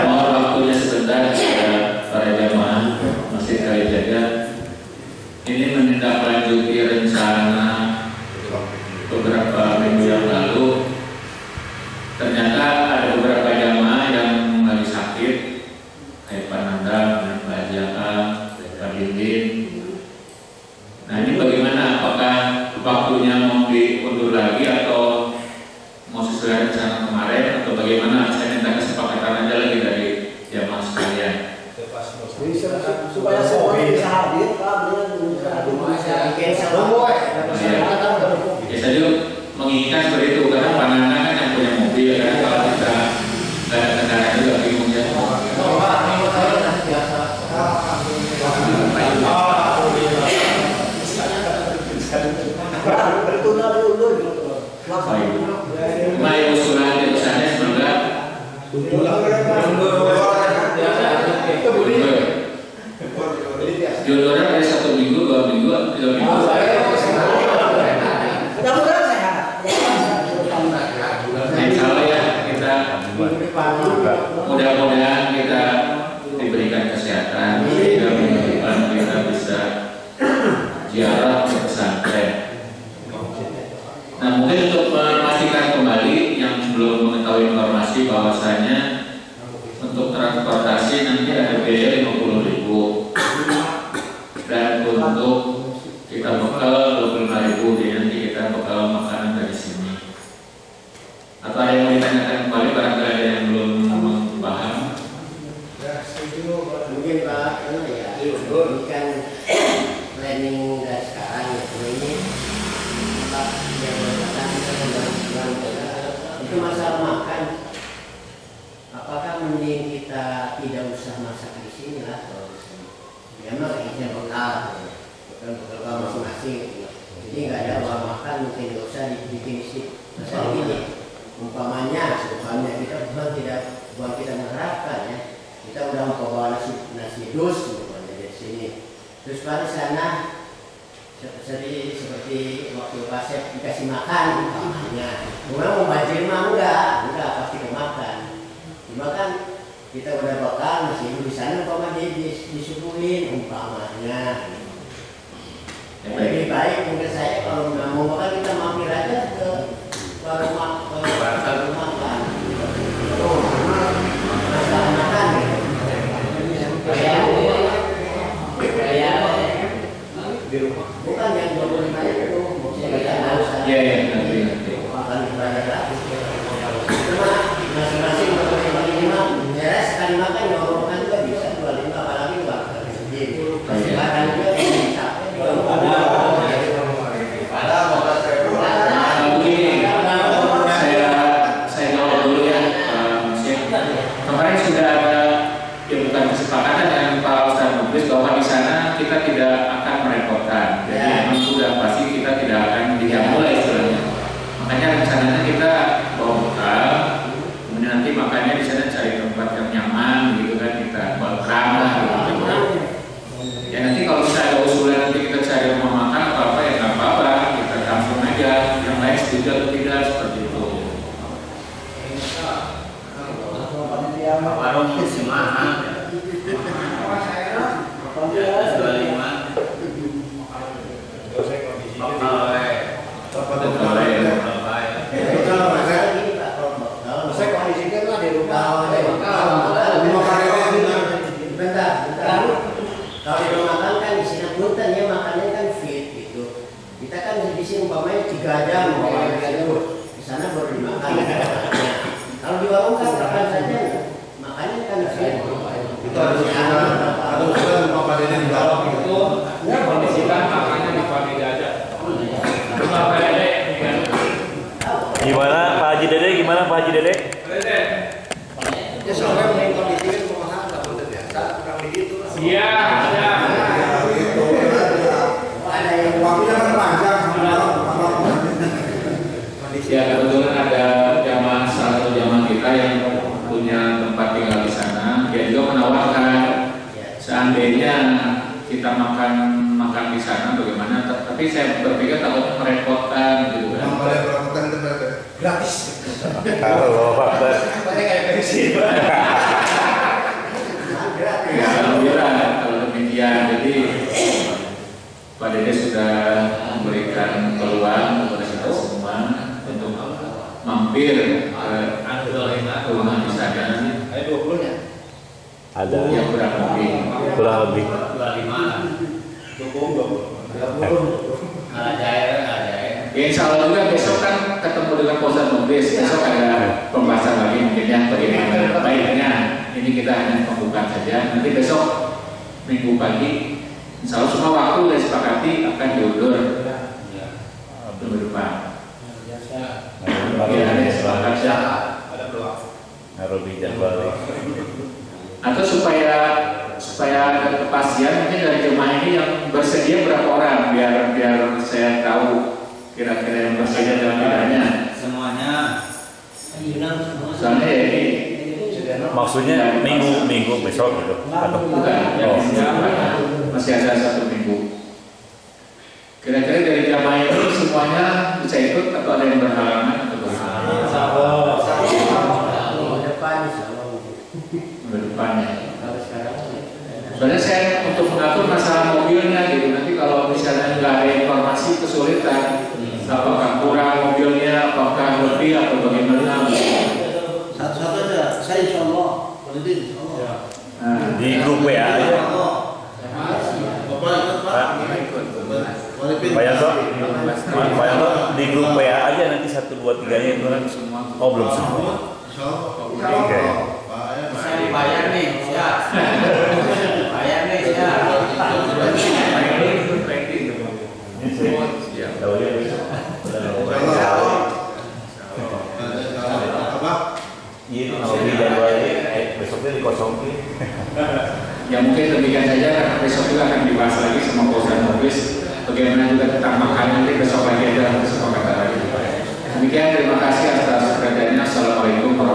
[SPEAKER 6] Mohon waktunya sebentar kepada para jamaah Masjid Kalijaga. Ini menindaklanjuti rencana beberapa minggu yang lalu. Ternyata ada beberapa jamaah yang lagi sakit, kayak Pak Nanda, Pak Jaka, Pak Dindin. Nah ini bagaimana? Apakah waktunya mau diundur lagi atau mau sesuai rencana kemarin atau bagaimana? Saya minta kesepakatan aja lagi dari jamaah sekalian. Ya saya juga menginginkan seperti itu karena pandangan kan yang punya mobil kan kalau kita kendaraan juga bingung ya. Baik usulan terusannya semoga jodohnya dari 1 minggu, 2 minggu, 3 minggu. Insya Allah ya kita mudah-mudahan kita diberikan kesehatan sehingga minggu depan kita bisa ziarah ke pesantren. Nah mungkin untuk memastikan kembali yang belum mengetahui informasi bahwasanya untuk transportasi nanti ada biaya 50.000 dan untuk kita bekal 25.000 jadi nanti kita bekal makanan dari sini. Atau ada yang mau ditanyakan kembali barangkali ada yang belum paham?
[SPEAKER 2] Mungkin Pak, ini kan planning dari sekarang ini Pak yang berkaitan itu masalah makan. Apakah mending kita tidak usah masak di sini lah? Memang ini bekal, bekal masing-masing. Jadi nggak ada uang makan, mungkin nggak usah dibikin sih. Masalah gini, umpamanya kita bukan kita mengharapkan ya. Kita udah membawa nasi dus dari sini. Terus pada sana seperti waktu Pasep dikasih makan umpamanya. Memang mau banjir mah enggak pasti kemakan. Cuma kan kita udah bakal nasi di sana umpamanya disuguhin umpamanya. Lebih baik mungkin saya kalau nggak mau makan kita mampir aja ke warung makan. Masalah makan bukan yang 25 itu maksudnya
[SPEAKER 6] Nanti.
[SPEAKER 2] makan ibadah cuma masing-masing minimal ya sekali makan ya orang makan juga bisa 25 apalagi warga sendiri masih barang juga bisa
[SPEAKER 6] saya jawab dulu ya kemarin sudah ada ya bukan kesepakatan dengan Pak Ustadz Mublis bahwa di sana kita tidak akan merepotkan jadi memang sudah pasti kita tidak akan dijamu lah istilahnya makanya rencananya kita bawa bekal kemudian nanti makannya di sana cari tempat yang nyaman gitu kan kita bakar gitu. Ya nanti kalau bisa ada usulan nanti kita cari rumah makan apa ya nggak apa-apa kita tampung aja yang lain setuju atau tidak seperti itu.
[SPEAKER 5] Warung masih mahal.
[SPEAKER 2] Kalau di rumah makan kan di sini punten ya makannya kan fit gitu. Kita kan di sini umpamanya 3 jam gitu. Di sana baru dimakan. Kalau di warung kan kapan saja makannya kan fit. Itu harus
[SPEAKER 4] Bapak Dede di bawah gitu.
[SPEAKER 5] Ya kondisikan makannya di pagi aja. Bapak Dede
[SPEAKER 7] Gimana Pak Haji Dede?
[SPEAKER 3] Ya soalnya mending kondisinya rumah nggak bener biasa, kurang begitu.
[SPEAKER 5] Iya, ada.
[SPEAKER 4] Waktunya kan panjang
[SPEAKER 6] Ya kebetulan ada salah satu jamaah kita yang punya tempat tinggal di sana dia juga menawarkan seandainya kita makan di sana bagaimana tapi saya berpikir takutnya merepotkan gitu kan.
[SPEAKER 4] gratis.
[SPEAKER 7] Kalau Pak
[SPEAKER 6] Ya, alhamdulillah kalau demikian jadi Pak Dede sudah memberikan peluang kepada kita semua untuk mampir ke rumah di sana.
[SPEAKER 5] Ada 20-nya.
[SPEAKER 7] ada
[SPEAKER 6] Yang kurang lebih.
[SPEAKER 5] Cukup 20. Ada ya.
[SPEAKER 6] Ya, insya Allah juga besok kan ketemu dengan Ustadz Mublis. Besok ada pembahasan lagi mungkin ya bagaimana baiknya. Ini kita hanya pembukaan saja. Nanti besok Minggu pagi Insya Allah semua waktu sudah disepakati akan diundur minggu depan. Mungkin ada yang sepakat ya.
[SPEAKER 7] Narobi jadwal.
[SPEAKER 6] Atau supaya ada kepastian mungkin dari jemaah ini yang bersedia berapa orang biar saya tahu kira-kira yang bersedia dalam bidangnya.
[SPEAKER 3] Semuanya.
[SPEAKER 6] Soalnya ya ini
[SPEAKER 7] Maksudnya minggu besok gitu atau
[SPEAKER 6] bukan? Masih ada 1 minggu. Kira-kira dari jamaah ini semuanya bisa ikut atau ada yang berhalangan atau bagaimana? Depannya. Soalnya saya untuk mengatur masalah mobilnya gitu. Nanti kalau misalnya nggak ada informasi kesulitan, apakah kurang mobilnya, apakah lebih atau bagaimana?
[SPEAKER 3] Satu-satu aja. Saya insya Allah. Insya Allah.
[SPEAKER 7] di grup WA aja. Pak Yanto di grup WA aja nanti 1, 2, 3-nya itu kan. Oh belum semua. Oke.
[SPEAKER 3] Bayar nih, siap. Bayar nih, siap.
[SPEAKER 7] Iya, kalau di jadwalnya besoknya dikosongin.
[SPEAKER 6] Ya mungkin demikian saja karena besok juga akan dibahas lagi sama Pak Ustadz Muflis. Bagaimana juga tentang makanan nanti besok lagi ada kesepakatan lagi. Demikian terima kasih atas perhatiannya. Assalamualaikum warahmatullahi wabarakatuh.